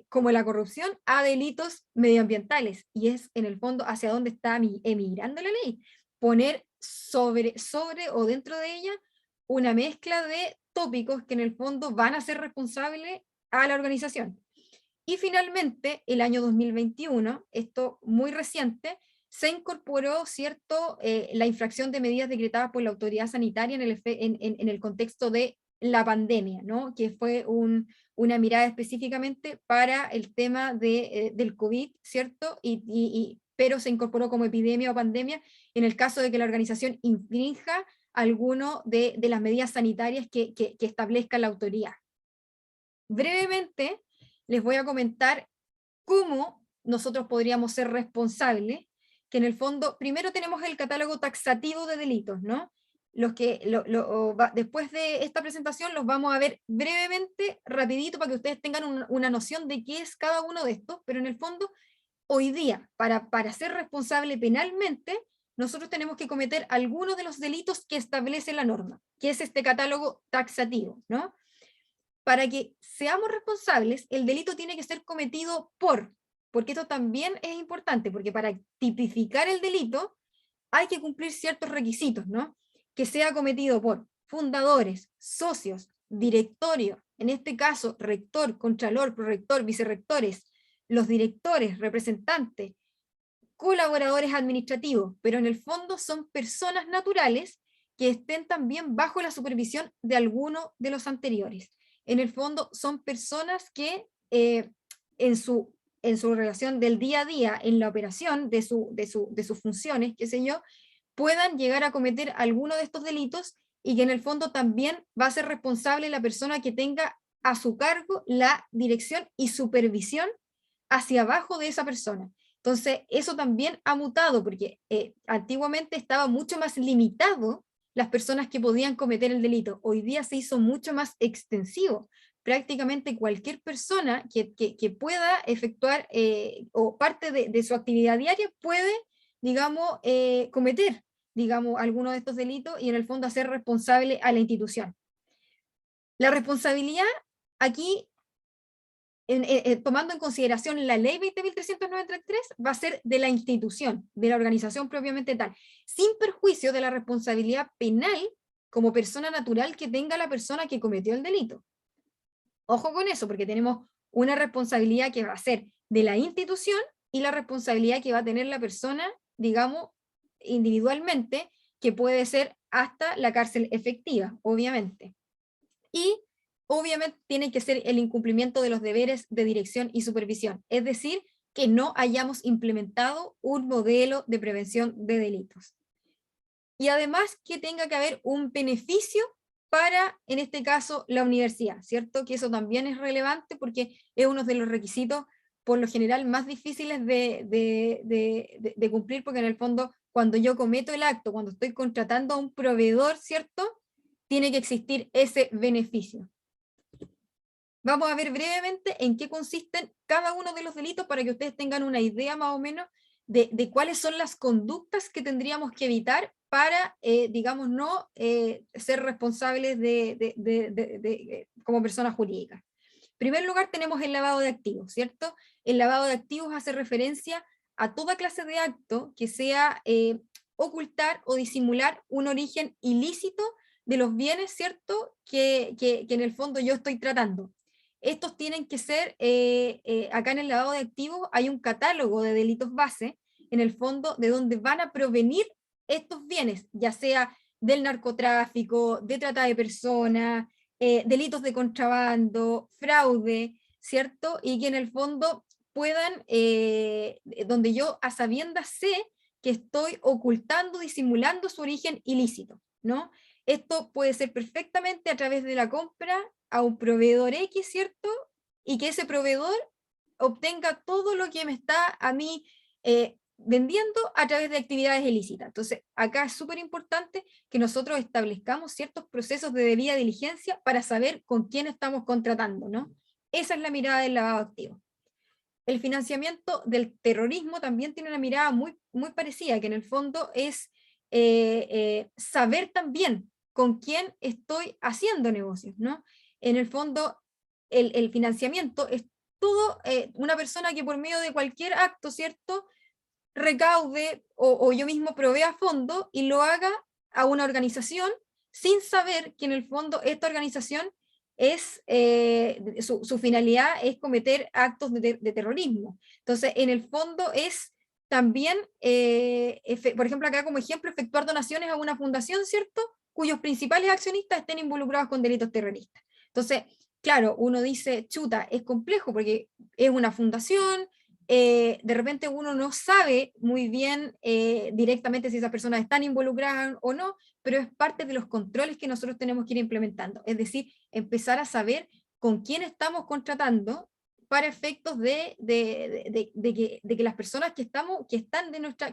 como la corrupción a delitos medioambientales, y es en el fondo hacia dónde está emigrando la ley. Poner sobre o dentro de ella una mezcla de tópicos que en el fondo van a ser responsables a la organización. Y finalmente, el año 2021, esto muy reciente, se incorporó, ¿cierto?, la infracción de medidas decretadas por la autoridad sanitaria en el contexto de la pandemia, ¿no?, que fue una mirada específicamente para el tema del COVID, ¿cierto?, pero se incorporó como epidemia o pandemia en el caso de que la organización infrinja alguno de las medidas sanitarias que establezca la autoridad. Brevemente, les voy a comentar cómo nosotros podríamos ser responsables, que en el fondo, primero tenemos el catálogo taxativo de delitos, ¿no? Los que después de esta presentación los vamos a ver brevemente, rapidito, para que ustedes tengan una noción de qué es cada uno de estos, pero en el fondo, hoy día, para ser responsable penalmente, nosotros tenemos que cometer algunos de los delitos que establece la norma, que es este catálogo taxativo, ¿no? Para que seamos responsables, el delito tiene que ser cometido porque esto también es importante, porque para tipificar el delito hay que cumplir ciertos requisitos, ¿no? Que sea cometido por fundadores, socios, directorio, en este caso, rector, contralor, prorector, vicerrectores, los directores, representantes, colaboradores administrativos, pero en el fondo son personas naturales que estén también bajo la supervisión de alguno de los anteriores. En el fondo son personas que en su relación del día a día, en la operación de sus funciones, qué sé yo, puedan llegar a cometer alguno de estos delitos, y que en el fondo también va a ser responsable la persona que tenga a su cargo la dirección y supervisión hacia abajo de esa persona. Entonces, eso también ha mutado, porque antiguamente estaba mucho más limitado las personas que podían cometer el delito. Hoy día se hizo mucho más extensivo. Prácticamente cualquier persona que pueda efectuar o parte de su actividad diaria puede, digamos, cometer, digamos, alguno de estos delitos y en el fondo hacer responsable a la institución. La responsabilidad aquí tomando en consideración la ley 20.393, va a ser de la institución, de la organización propiamente tal, sin perjuicio de la responsabilidad penal como persona natural que tenga la persona que cometió el delito. Ojo con eso, porque tenemos una responsabilidad que va a ser de la institución y la responsabilidad que va a tener la persona, digamos, individualmente, que puede ser hasta la cárcel efectiva, obviamente. Y obviamente tiene que ser el incumplimiento de los deberes de dirección y supervisión, es decir, que no hayamos implementado un modelo de prevención de delitos. Y además que tenga que haber un beneficio para, en este caso, la universidad, ¿cierto? Que eso también es relevante porque es uno de los requisitos, por lo general, más difíciles de cumplir, porque en el fondo, cuando yo cometo el acto, cuando estoy contratando a un proveedor, ¿cierto? Tiene que existir ese beneficio. Vamos a ver brevemente en qué consisten cada uno de los delitos para que ustedes tengan una idea más o menos de cuáles son las conductas que tendríamos que evitar para, digamos, no ser responsables como personas jurídicas. En primer lugar tenemos el lavado de activos, ¿cierto? El lavado de activos hace referencia a toda clase de acto que sea ocultar o disimular un origen ilícito de los bienes, ¿cierto? Que en el fondo yo estoy tratando. Estos tienen que ser, acá en el lavado de activos hay un catálogo de delitos base, en el fondo, de donde van a provenir estos bienes, ya sea del narcotráfico, de trata de personas, delitos de contrabando, fraude, ¿cierto? Y que en el fondo puedan, donde yo a sabiendas sé que estoy ocultando, disimulando su origen ilícito, ¿no? Esto puede ser perfectamente a través de la compra a un proveedor X, ¿cierto? Y que ese proveedor obtenga todo lo que me está a mí vendiendo a través de actividades ilícitas. Entonces, acá es súper importante que nosotros establezcamos ciertos procesos de debida diligencia para saber con quién estamos contratando, ¿no? Esa es la mirada del lavado de activos. El financiamiento del terrorismo también tiene una mirada muy, muy parecida, que en el fondo es saber también con quién estoy haciendo negocios, ¿no? En el fondo, el financiamiento es todo una persona que por medio de cualquier acto, ¿cierto?, recaude o yo mismo provea fondo y lo haga a una organización sin saber que en el fondo esta organización es, su finalidad es cometer actos de terrorismo. Entonces, en el fondo es también, por ejemplo, acá como ejemplo, efectuar donaciones a una fundación, ¿cierto?, cuyos principales accionistas estén involucrados con delitos terroristas. Entonces, claro, uno dice, chuta, es complejo porque es una fundación, de repente uno no sabe muy bien directamente si esas personas están involucradas o no, pero es parte de los controles que nosotros tenemos que ir implementando. Es decir, empezar a saber con quién estamos contratando para efectos de que las personas que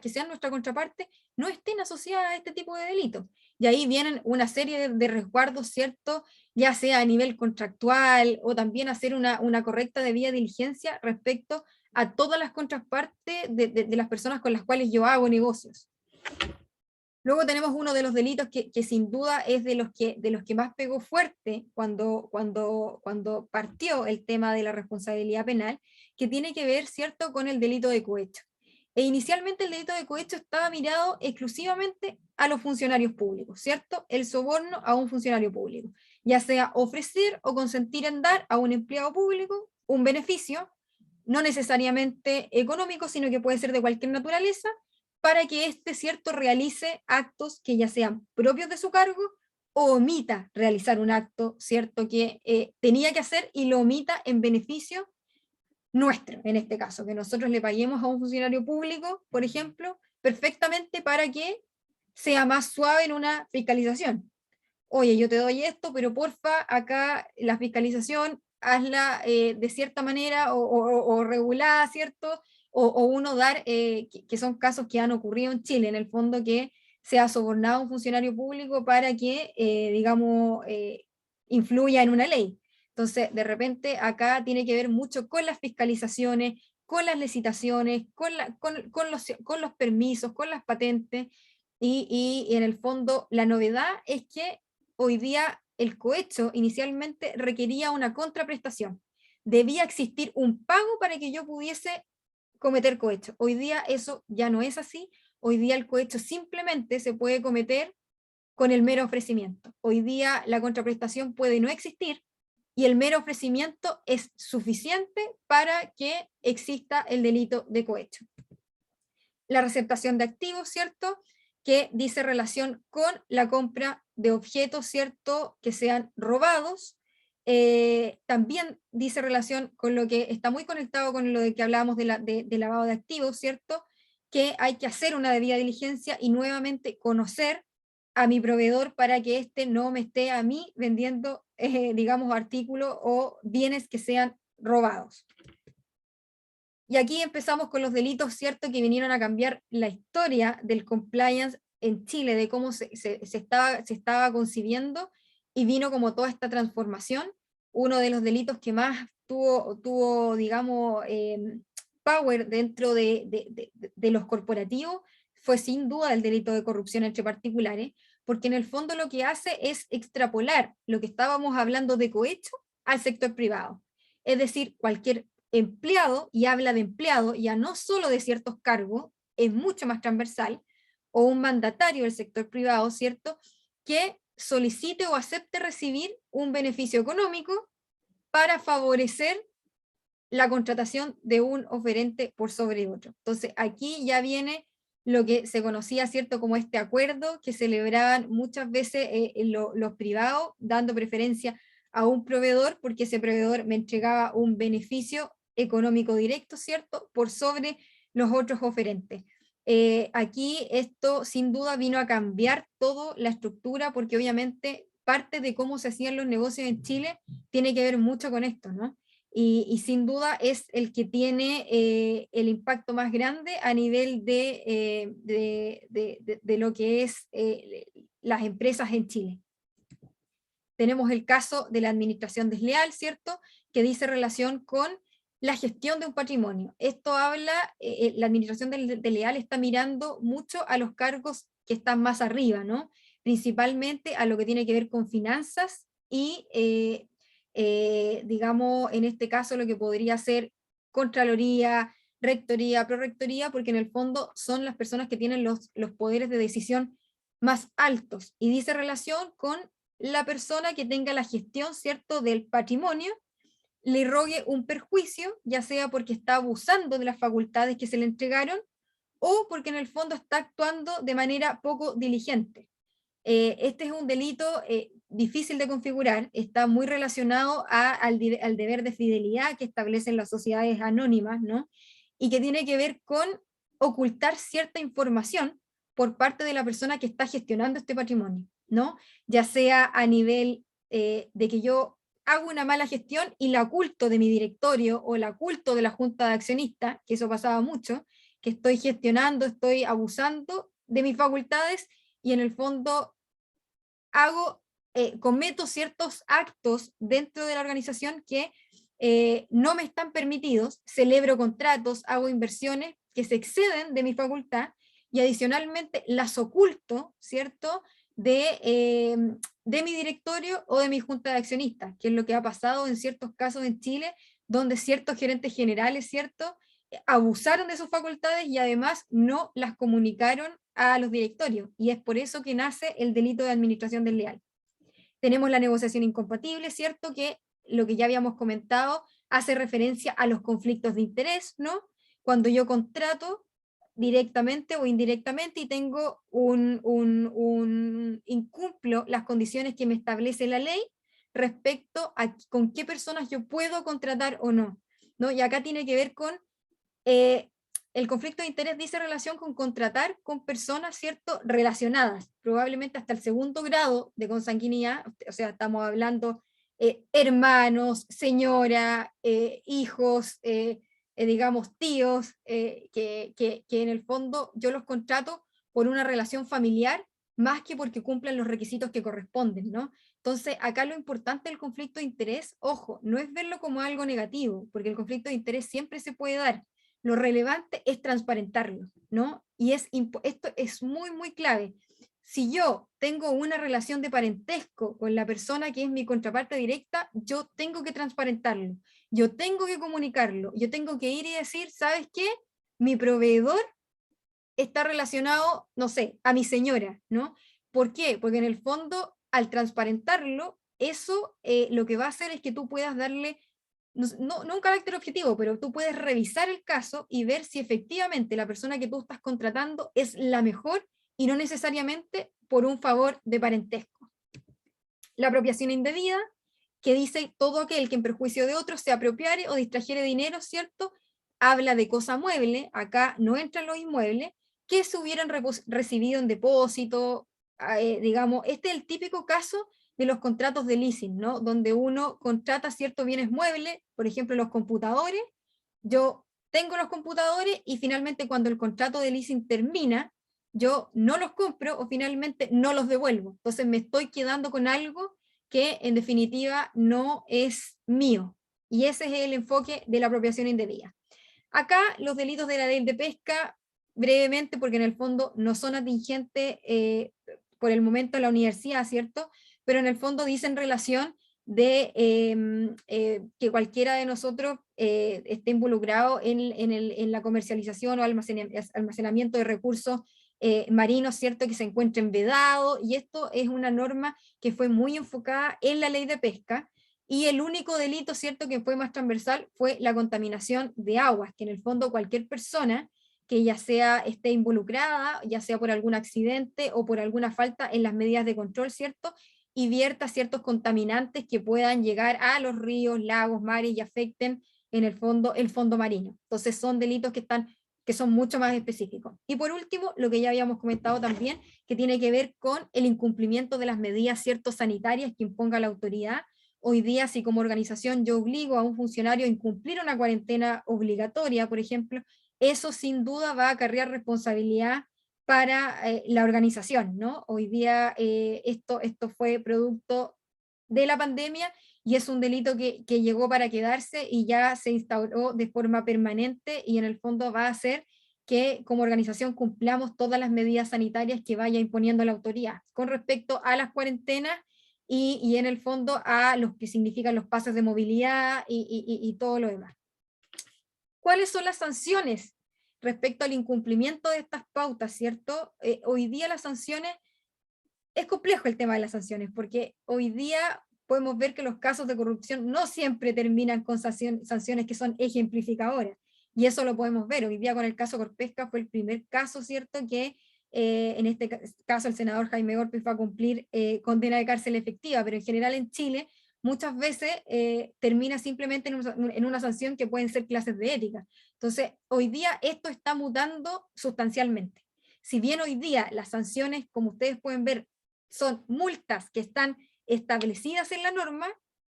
sean nuestra contraparte no estén asociadas a este tipo de delitos. Y ahí vienen una serie de resguardos, ¿cierto?, ya sea a nivel contractual o también hacer una correcta debida diligencia respecto a todas las contrapartes de las personas con las cuales yo hago negocios. Luego tenemos uno de los delitos que sin duda es de los que más pegó fuerte cuando partió el tema de la responsabilidad penal, que tiene que ver, ¿cierto?, con el delito de cohecho. E inicialmente el delito de cohecho estaba mirado exclusivamente a los funcionarios públicos, ¿cierto? El soborno a un funcionario público, ya sea ofrecer o consentir en dar a un empleado público un beneficio, no necesariamente económico, sino que puede ser de cualquier naturaleza, para que éste, ¿cierto?, realice actos que ya sean propios de su cargo o omita realizar un acto, ¿cierto?, que tenía que hacer y lo omita en beneficio nuestro, en este caso, que nosotros le paguemos a un funcionario público, por ejemplo, perfectamente para que sea más suave en una fiscalización. Oye, yo te doy esto, pero porfa, acá la fiscalización hazla de cierta manera o regulada, ¿cierto? O uno dar, que son casos que han ocurrido en Chile, en el fondo que se ha sobornado a un funcionario público para que, digamos, influya en una ley. Entonces, de repente, acá tiene que ver mucho con las fiscalizaciones, con las licitaciones, con los permisos, con las patentes, y en el fondo la novedad es que hoy día el cohecho inicialmente requería una contraprestación. debía existir un pago para que yo pudiese cometer cohecho. Hoy día eso ya no es así. Hoy día el cohecho simplemente se puede cometer con el mero ofrecimiento. Hoy día la contraprestación puede no existir y el mero ofrecimiento es suficiente para que exista el delito de cohecho. La receptación de activos, ¿cierto?, que dice relación con la compra de objetos, ¿cierto?, que sean robados. También dice relación con lo que está muy conectado con lo de que hablábamos de lavado de activos, ¿cierto?, que hay que hacer una debida diligencia y nuevamente conocer a mi proveedor para que éste no me esté a mí vendiendo, digamos, artículos o bienes que sean robados. Y aquí empezamos con los delitos, ¿cierto?, que vinieron a cambiar la historia del compliance en Chile, de cómo se estaba concibiendo, y vino como toda esta transformación. Uno de los delitos que más tuvo digamos, power dentro de los corporativos fue sin duda el delito de corrupción entre particulares, porque en el fondo lo que hace es extrapolar lo que estábamos hablando de cohecho al sector privado. Es decir, cualquier empleado, y habla de empleado, ya no solo de ciertos cargos, es mucho más transversal, o un mandatario del sector privado, ¿cierto?, que solicite o acepte recibir un beneficio económico para favorecer la contratación de un oferente por sobre otro. Entonces aquí ya viene lo que se conocía, ¿cierto?, como este acuerdo que celebraban muchas veces los privados, dando preferencia a un proveedor porque ese proveedor me entregaba un beneficio económico directo, ¿cierto?, por sobre los otros oferentes. Aquí esto sin duda vino a cambiar toda la estructura, porque obviamente parte de cómo se hacían los negocios en Chile tiene que ver mucho con esto, ¿no? Y sin duda es el que tiene el impacto más grande a nivel de lo que es las empresas en Chile. Tenemos el caso de la administración desleal, ¿cierto?, que dice relación con la gestión de un patrimonio. Esto habla, la administración desleal está mirando mucho a los cargos que están más arriba, ¿no?, principalmente a lo que tiene que ver con finanzas y, digamos, en este caso lo que podría ser Contraloría, Rectoría, Prorrectoría, porque en el fondo son las personas que tienen los poderes de decisión más altos, y dice relación con la persona que tenga la gestión, ¿cierto?, del patrimonio, le rogue un perjuicio, ya sea porque está abusando de las facultades que se le entregaron, o porque en el fondo está actuando de manera poco diligente. Este es un delito difícil de configurar, está muy relacionado al deber de fidelidad que establecen las sociedades anónimas, ¿no?, y que tiene que ver con ocultar cierta información por parte de la persona que está gestionando este patrimonio, ¿no?, ya sea a nivel de que yo hago una mala gestión y la oculto de mi directorio o la oculto de la junta de accionistas, que eso pasaba mucho, que estoy gestionando, estoy abusando de mis facultades y en el fondo cometo ciertos actos dentro de la organización que no me están permitidos, celebro contratos, hago inversiones que se exceden de mi facultad y adicionalmente las oculto, ¿cierto?, de mi directorio o de mi junta de accionistas, que es lo que ha pasado en ciertos casos en Chile, donde ciertos gerentes generales, ¿cierto?, abusaron de sus facultades y además no las comunicaron a los directorios, y es por eso que nace el delito de administración desleal. Tenemos la negociación incompatible, ¿cierto?, que lo que ya habíamos comentado hace referencia a los conflictos de interés, ¿no?, cuando yo contrato directamente o indirectamente y tengo incumplo las condiciones que me establece la ley respecto a con qué personas yo puedo contratar o no, ¿no? Y acá tiene que ver con el conflicto de interés, dice relación con contratar con personas, ¿cierto?, relacionadas, probablemente hasta el segundo grado de consanguinidad, o sea, estamos hablando hermanos, señora, hijos, digamos tíos, que en el fondo yo los contrato por una relación familiar, más que porque cumplan los requisitos que corresponden, ¿no? Entonces, acá lo importante del conflicto de interés, ojo, no es verlo como algo negativo, porque el conflicto de interés siempre se puede dar. Lo relevante es transparentarlo, ¿no? Y esto es muy, muy clave. Si yo tengo una relación de parentesco con la persona que es mi contraparte directa, yo tengo que transparentarlo. yo tengo que comunicarlo, yo tengo que ir y decir, ¿sabes qué? Mi proveedor está relacionado, no sé, a mi señora, ¿no? ¿Por qué? Porque en el fondo, al transparentarlo, eso lo que va a hacer es que tú puedas darle, no un carácter objetivo, pero tú puedes revisar el caso y ver si efectivamente la persona que tú estás contratando es la mejor y no necesariamente por un favor de parentesco. La apropiación indebida, que dice todo aquel que en perjuicio de otros se apropiare o distrajere dinero, ¿cierto? Habla de cosa mueble, acá no entran los inmuebles, que se hubieran recibido en depósito, digamos, este es el típico caso de los contratos de leasing, ¿no? Donde uno contrata ciertos bienes muebles, por ejemplo los computadores, yo tengo los computadores y finalmente cuando el contrato de leasing termina, yo no los compro o finalmente no los devuelvo. Entonces me estoy quedando con algo que en definitiva no es mío. Y ese es el enfoque de la apropiación indebida. Acá los delitos de la ley de pesca, brevemente, porque en el fondo no son atingentes por el momento en la universidad, ¿cierto? Pero en el fondo dicen relación de que cualquiera de nosotros esté involucrado en la comercialización o almacenamiento de recursos marinos, ¿cierto? Que se encuentren vedados, y esto es una norma que fue muy enfocada en la ley de pesca, y el único delito, ¿cierto?, que fue más transversal fue la contaminación de aguas, que en el fondo cualquier persona que ya sea esté involucrada, ya sea por algún accidente o por alguna falta en las medidas de control, ¿cierto?, y vierta ciertos contaminantes que puedan llegar a los ríos, lagos, mares y afecten en el fondo marino. Entonces son delitos que son mucho más específicos. Y por último, lo que ya habíamos comentado también, que tiene que ver con el incumplimiento de las medidas, ¿cierto?, sanitarias que imponga la autoridad. Hoy día, si como organización yo obligo a un funcionario a incumplir una cuarentena obligatoria, por ejemplo, eso sin duda va a acarrear responsabilidad para la organización, ¿no? Hoy día esto fue producto de la pandemia y es un delito que llegó para quedarse y ya se instauró de forma permanente, y en el fondo va a hacer que como organización cumplamos todas las medidas sanitarias que vaya imponiendo la autoridad con respecto a las cuarentenas y en el fondo a los que significan los pases de movilidad y todo lo demás. ¿Cuáles son las sanciones respecto al incumplimiento de estas pautas, cierto? Hoy día las sanciones, es complejo el tema de las sanciones, porque hoy día podemos ver que los casos de corrupción no siempre terminan con sanciones que son ejemplificadoras, y eso lo podemos ver. Hoy día con el caso Corpesca fue el primer caso, ¿cierto?, que en este caso el senador Jaime Orpiz va a cumplir condena de cárcel efectiva, pero en general en Chile muchas veces termina simplemente en una sanción que pueden ser clases de ética. Entonces, hoy día esto está mutando sustancialmente. Si bien hoy día las sanciones, como ustedes pueden ver, son multas que están establecidas en la norma,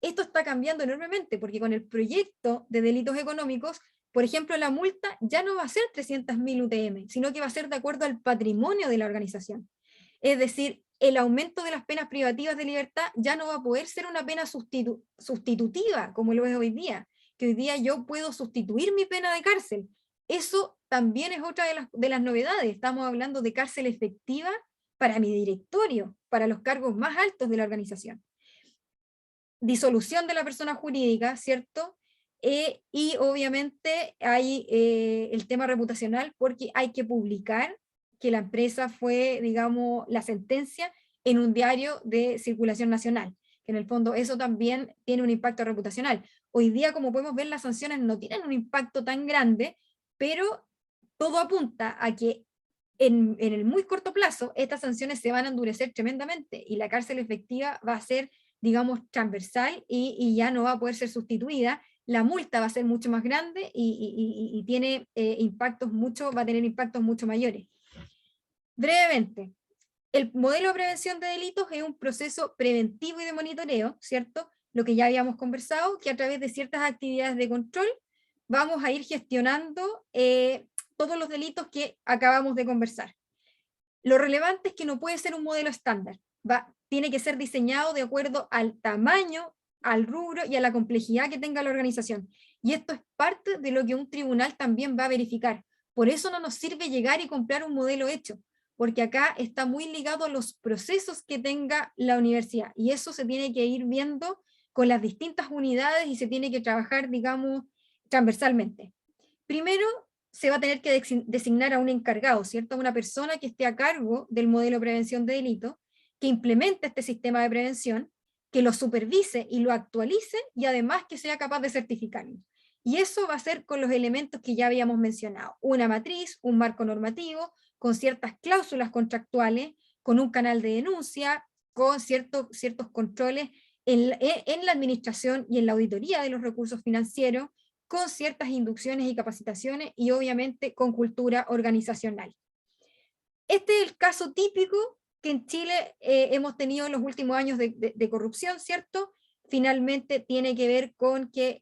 esto está cambiando enormemente, porque con el proyecto de delitos económicos, por ejemplo, la multa ya no va a ser 300.000 UTM, sino que va a ser de acuerdo al patrimonio de la organización. Es decir, el aumento de las penas privativas de libertad ya no va a poder ser una pena sustitutiva, como lo es hoy día, que hoy día yo puedo sustituir mi pena de cárcel. Eso también es otra de las novedades. Estamos hablando de cárcel efectiva para mi directorio, para los cargos más altos de la organización. Disolución de la persona jurídica, ¿cierto? Y obviamente hay el tema reputacional, porque hay que publicar que la empresa fue, digamos, la sentencia en un diario de circulación nacional, que en el fondo eso también tiene un impacto reputacional. Hoy día, como podemos ver, las sanciones no tienen un impacto tan grande, pero todo apunta a que en el muy corto plazo estas sanciones se van a endurecer tremendamente y la cárcel efectiva va a ser, digamos, transversal y ya no va a poder ser sustituida. La multa va a ser mucho más grande y tiene va a tener impactos mucho mayores. Brevemente, el modelo de prevención de delitos es un proceso preventivo y de monitoreo, ¿cierto? Lo que ya habíamos conversado, que a través de ciertas actividades de control vamos a ir gestionando todos los delitos que acabamos de conversar. Lo relevante es que no puede ser un modelo estándar, tiene que ser diseñado de acuerdo al tamaño, al rubro y a la complejidad que tenga la organización. Y esto es parte de lo que un tribunal también va a verificar. Por eso no nos sirve llegar y comprar un modelo hecho, porque acá está muy ligado a los procesos que tenga la universidad, y eso se tiene que ir viendo con las distintas unidades y se tiene que trabajar, digamos, transversalmente. Primero, se va a tener que designar a un encargado, ¿cierto? A una persona que esté a cargo del modelo de prevención de delitos, que implemente este sistema de prevención, que lo supervise y lo actualice, y además que sea capaz de certificarlo. Y eso va a ser con los elementos que ya habíamos mencionado: una matriz, un marco normativo, con ciertas cláusulas contractuales, con un canal de denuncia, con ciertos controles en la administración y en la auditoría de los recursos financieros, con ciertas inducciones y capacitaciones, y obviamente con cultura organizacional. Este es el caso típico que en Chile hemos tenido en los últimos años de corrupción, ¿cierto? Finalmente tiene que ver con que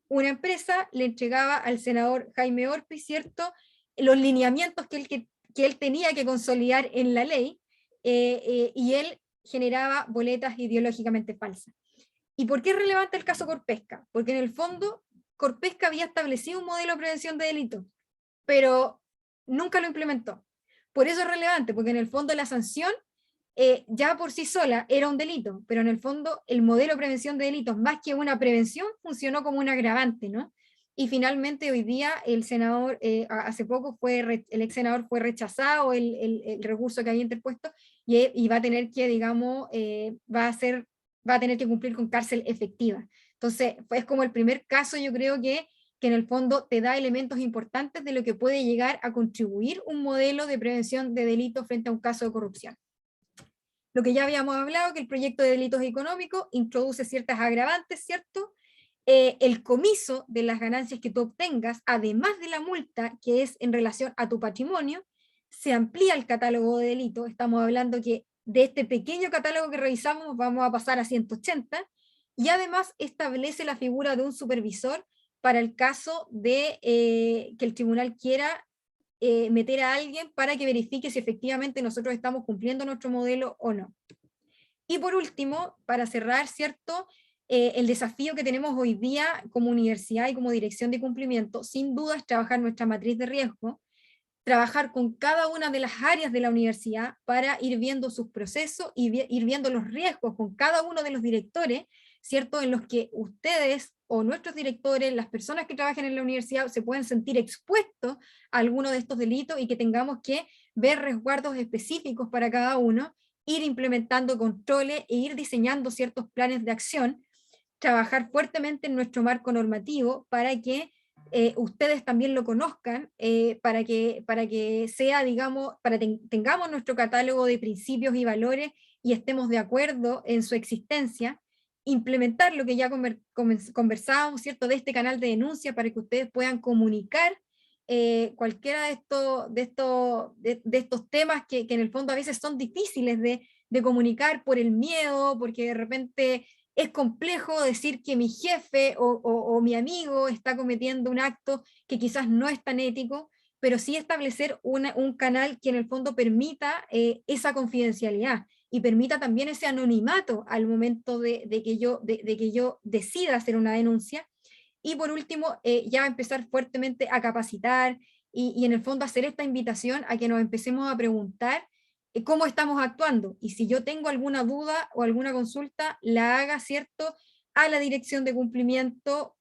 una empresa le entregaba al senador Jaime Orpi, ¿cierto?, los lineamientos que él tenía que consolidar en la ley, y él generaba boletas ideológicamente falsas. ¿Y por qué es relevante el caso Corpesca? Porque en el fondo Corpesca había establecido un modelo de prevención de delitos, pero nunca lo implementó. Por eso es relevante, porque en el fondo la sanción ya por sí sola era un delito, pero en el fondo el modelo de prevención de delitos, más que una prevención, funcionó como un agravante, ¿no? Y finalmente hoy día el senador, hace poco el ex senador fue rechazado el recurso que había interpuesto, y va a tener que, digamos, va a tener que cumplir con cárcel efectiva. Entonces, es como el primer caso, yo creo que en el fondo te da elementos importantes de lo que puede llegar a contribuir un modelo de prevención de delitos frente a un caso de corrupción. Lo que ya habíamos hablado, que el proyecto de delitos económicos introduce ciertas agravantes, ¿cierto? El comiso de las ganancias que tú obtengas, además de la multa, que es en relación a tu patrimonio, se amplía el catálogo de delitos. Estamos hablando que de este pequeño catálogo que revisamos vamos a pasar a 180, y además establece la figura de un supervisor para el caso de que el tribunal quiera meter a alguien para que verifique si efectivamente nosotros estamos cumpliendo nuestro modelo o no. Y por último, para cerrar, ¿cierto?, el desafío que tenemos hoy día como universidad y como dirección de cumplimiento, sin duda, es trabajar nuestra matriz de riesgo, trabajar con cada una de las áreas de la universidad para ir viendo sus procesos y ir viendo los riesgos con cada uno de los directores, ¿cierto?, en los que ustedes o nuestros directores, las personas que trabajan en la universidad, se pueden sentir expuestos a alguno de estos delitos, y que tengamos que ver resguardos específicos para cada uno, ir implementando controles e ir diseñando ciertos planes de acción, trabajar fuertemente en nuestro marco normativo para que ustedes también lo conozcan, para que sea, digamos, tengamos nuestro catálogo de principios y valores y estemos de acuerdo en su existencia, implementar lo que ya conversábamos, ¿cierto?, de este canal de denuncia, para que ustedes puedan comunicar cualquiera de estos temas que en el fondo a veces son difíciles de comunicar por el miedo, porque de repente es complejo decir que mi jefe o mi amigo está cometiendo un acto que quizás no es tan ético, pero sí establecer un canal que en el fondo permita esa confidencialidad y permita también ese anonimato al momento de que yo decida hacer una denuncia. Y por último, ya empezar fuertemente a capacitar y en el fondo hacer esta invitación a que nos empecemos a preguntar cómo estamos actuando, y si yo tengo alguna duda o alguna consulta, la haga, ¿cierto?, a la dirección de cumplimiento,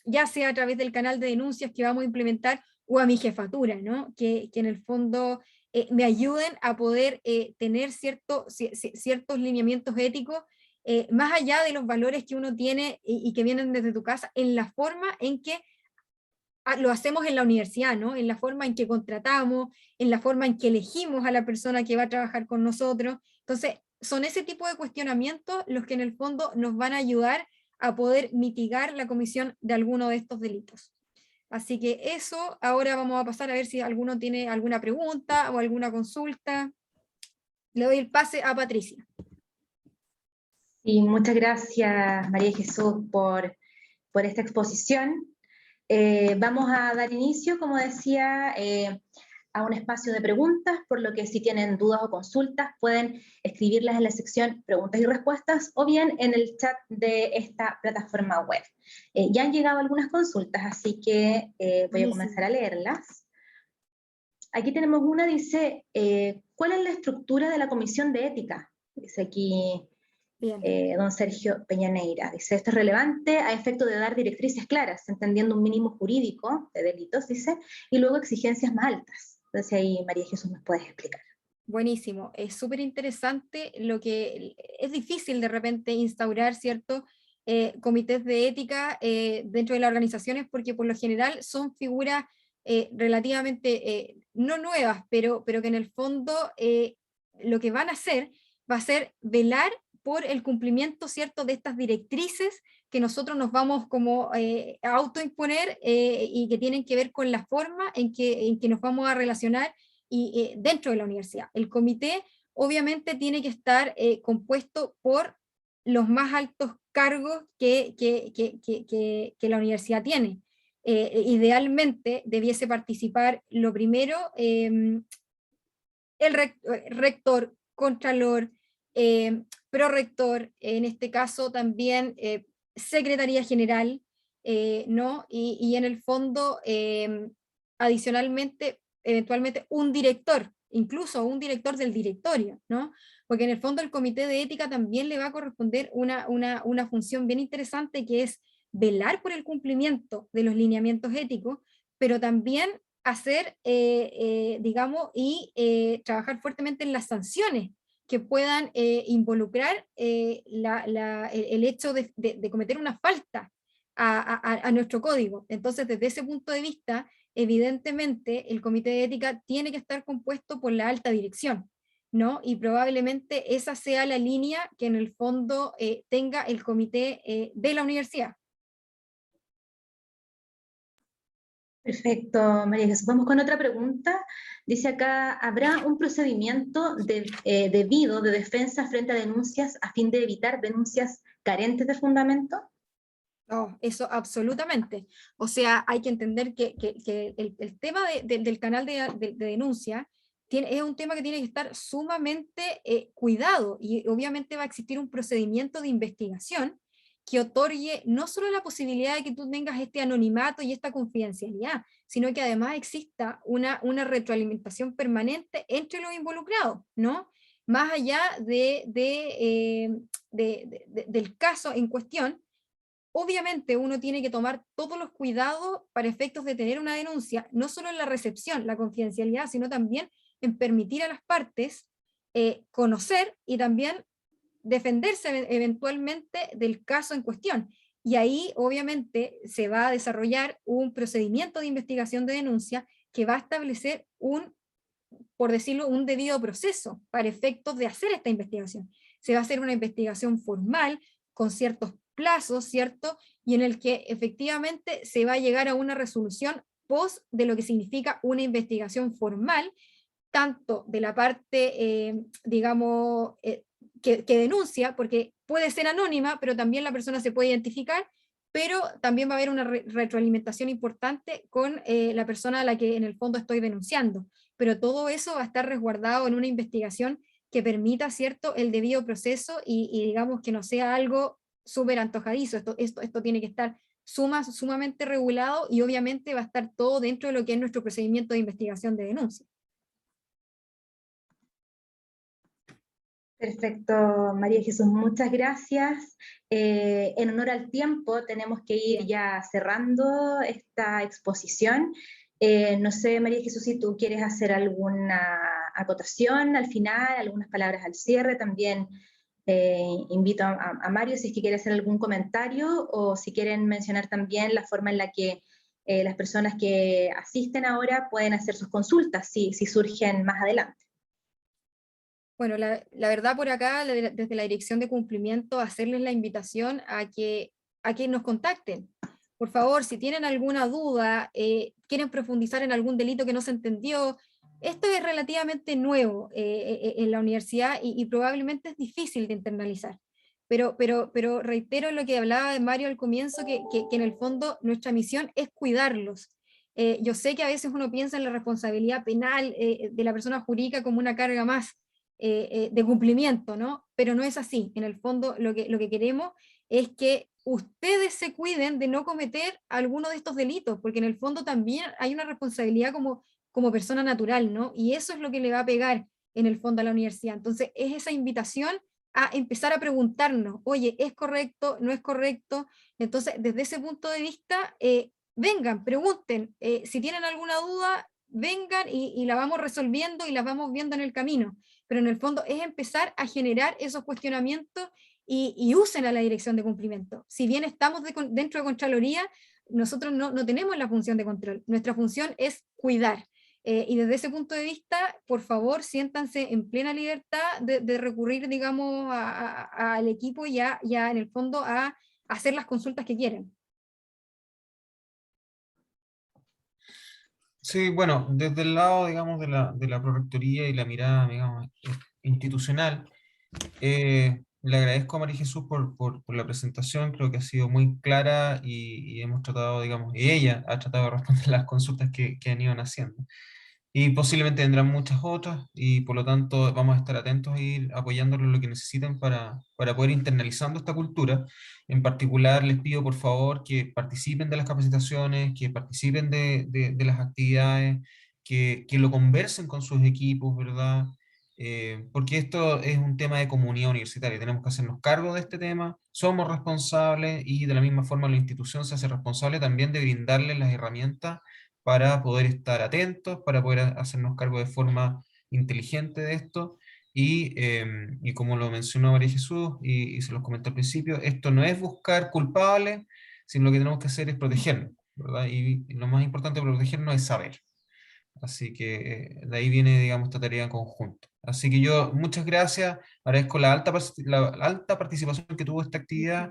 ya sea a través del canal de denuncias que vamos a implementar, o a mi jefatura, ¿no?, que en el fondo me ayuden a poder tener ciertos lineamientos éticos, más allá de los valores que uno tiene y que vienen desde tu casa, en la forma en que lo hacemos en la universidad, ¿no?, en la forma en que contratamos, en la forma en que elegimos a la persona que va a trabajar con nosotros. Entonces, son ese tipo de cuestionamientos los que en el fondo nos van a ayudar a poder mitigar la comisión de alguno de estos delitos. Así que eso, ahora vamos a pasar a ver si alguno tiene alguna pregunta o alguna consulta. Le doy el pase a Patricia. Y muchas gracias, María Jesús, por esta exposición. Vamos a dar inicio, como decía, a un espacio de preguntas, por lo que si tienen dudas o consultas pueden escribirlas en la sección preguntas y respuestas o bien en el chat de esta plataforma web. Ya han llegado algunas consultas, así que voy a comenzar a leerlas. Aquí tenemos una, dice, ¿cuál es la estructura de la comisión de ética? Dice aquí Bien. Don Sergio Peñaneira. Dice, esto es relevante a efecto de dar directrices claras, entendiendo un mínimo jurídico de delitos, dice, y luego exigencias más altas. Entonces ahí, María Jesús, nos puedes explicar. Buenísimo, es súper interesante lo que es difícil de repente instaurar, ¿cierto? Comités de ética dentro de las organizaciones, porque por lo general son figuras relativamente no nuevas, pero que en el fondo lo que van a hacer va a ser velar por el cumplimiento, ¿cierto?, de estas directrices que nosotros nos vamos como a autoimponer y que tienen que ver con la forma en que nos vamos a relacionar y dentro de la universidad. El comité obviamente tiene que estar compuesto por los más altos cargos que la universidad tiene. Idealmente debiese participar lo primero el rector, contralor, prorector, en este caso también secretaría general, ¿no? Y en el fondo, adicionalmente, eventualmente un director, incluso un director del directorio, ¿no? Porque en el fondo el comité de ética también le va a corresponder una función bien interesante, que es velar por el cumplimiento de los lineamientos éticos, pero también hacer, digamos, y trabajar fuertemente en las sanciones que puedan involucrar el hecho de cometer una falta a nuestro código. Entonces, desde ese punto de vista, evidentemente, el comité de ética tiene que estar compuesto por la alta dirección, ¿no? Y probablemente esa sea la línea que en el fondo tenga el comité de la universidad. Perfecto, María Jesús. Vamos con otra pregunta. Dice acá, ¿habrá un procedimiento debido de defensa frente a denuncias a fin de evitar denuncias carentes de fundamento? Oh, eso absolutamente. O sea, hay que entender que el tema del canal de denuncia es un tema que tiene que estar sumamente cuidado, y obviamente va a existir un procedimiento de investigación que otorgue no solo la posibilidad de que tú tengas este anonimato y esta confidencialidad, sino que además exista una retroalimentación permanente entre los involucrados, ¿no? Más allá del caso en cuestión. Obviamente uno tiene que tomar todos los cuidados para efectos de tener una denuncia, no solo en la recepción, la confidencialidad, sino también en permitir a las partes conocer y también defenderse eventualmente del caso en cuestión. Y ahí obviamente se va a desarrollar un procedimiento de investigación de denuncia que va a establecer por decirlo, un debido proceso para efectos de hacer esta investigación. Se va a hacer una investigación formal con ciertos plazos, ¿cierto? Y en el que efectivamente se va a llegar a una resolución post de lo que significa una investigación formal, tanto de la parte, digamos, que denuncia, porque puede ser anónima, pero también la persona se puede identificar, pero también va a haber una retroalimentación importante con la persona a la que en el fondo estoy denunciando. Pero todo eso va a estar resguardado en una investigación que permita, ¿cierto?, el debido proceso y digamos que no sea algo súper antojadizo. Esto tiene que estar sumamente regulado, y obviamente va a estar todo dentro de lo que es nuestro procedimiento de investigación de denuncia. Perfecto, María Jesús, muchas gracias. En honor al tiempo, tenemos que ir ya cerrando esta exposición. No sé, María Jesús, si tú quieres hacer alguna acotación al final, algunas palabras al cierre. También invito a Mario si es que quiere hacer algún comentario, o si quieren mencionar también la forma en la que las personas que asisten ahora pueden hacer sus consultas, si surgen más adelante. Bueno, la verdad por acá, desde la Dirección de Cumplimiento, hacerles la invitación a que nos contacten. Por favor, si tienen alguna duda, quieren profundizar en algún delito que no se entendió, esto es relativamente nuevo en la universidad y probablemente es difícil de internalizar. Pero reitero lo que hablaba de Mario al comienzo, que en el fondo nuestra misión es cuidarlos. Yo sé que a veces uno piensa en la responsabilidad penal de la persona jurídica como una carga más de cumplimiento, ¿no? Pero no es así. En el fondo lo que queremos es que ustedes se cuiden de no cometer alguno de estos delitos, porque en el fondo también hay una responsabilidad como persona natural, ¿no? Y eso es lo que le va a pegar en el fondo a la universidad. Entonces es esa invitación a empezar a preguntarnos, oye, ¿es correcto? ¿No es correcto? Entonces, desde ese punto de vista, vengan, pregunten, si tienen alguna duda, vengan y la vamos resolviendo y las vamos viendo en el camino. Pero en el fondo es empezar a generar esos cuestionamientos y usen a la dirección de cumplimiento. Si bien estamos dentro de Contraloría, nosotros no tenemos la función de control. Nuestra función es cuidar. Y desde ese punto de vista, por favor, siéntanse en plena libertad de recurrir, digamos, al equipo ya en el fondo a hacer las consultas que quieren. Sí, bueno, desde el lado, digamos, de la Prorrectoría y la mirada, digamos, institucional, le agradezco a María Jesús por la presentación, creo que ha sido muy clara y hemos tratado, digamos, y ella ha tratado de responder las consultas que han ido haciendo. Y posiblemente vendrán muchas otras y por lo tanto vamos a estar atentos a ir apoyándolos en lo que necesiten para poder internalizando esta cultura. En particular les pido por favor que participen de las capacitaciones, que participen de las actividades, que lo conversen con sus equipos, ¿verdad? Porque esto es un tema de comunidad universitaria, tenemos que hacernos cargo de este tema, somos responsables y de la misma forma la institución se hace responsable también de brindarles las herramientas para poder estar atentos, para poder hacernos cargo de forma inteligente de esto. Y como lo mencionó María Jesús y se los comenté al principio, esto no es buscar culpables, sino lo que tenemos que hacer es protegernos, ¿verdad? Y lo más importante de protegernos es saber. Así que de ahí viene, digamos, esta tarea en conjunto. Así que yo, muchas gracias, agradezco la alta participación que tuvo esta actividad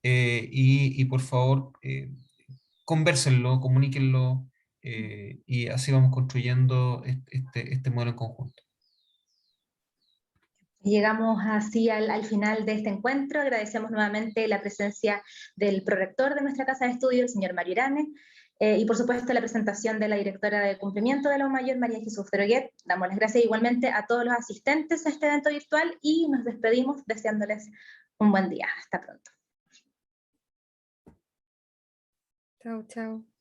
y por favor, convérsenlo, comuníquenlo y así vamos construyendo este modelo en conjunto. Llegamos así al final de este encuentro. Agradecemos nuevamente la presencia del prorector de nuestra Casa de Estudio, el señor Mario Irane, y por supuesto la presentación de la directora de cumplimiento de la UMayor, María Jesús Feroguet. Damos las gracias igualmente a todos los asistentes a este evento virtual y nos despedimos deseándoles un buen día. Hasta pronto. Chao, chao.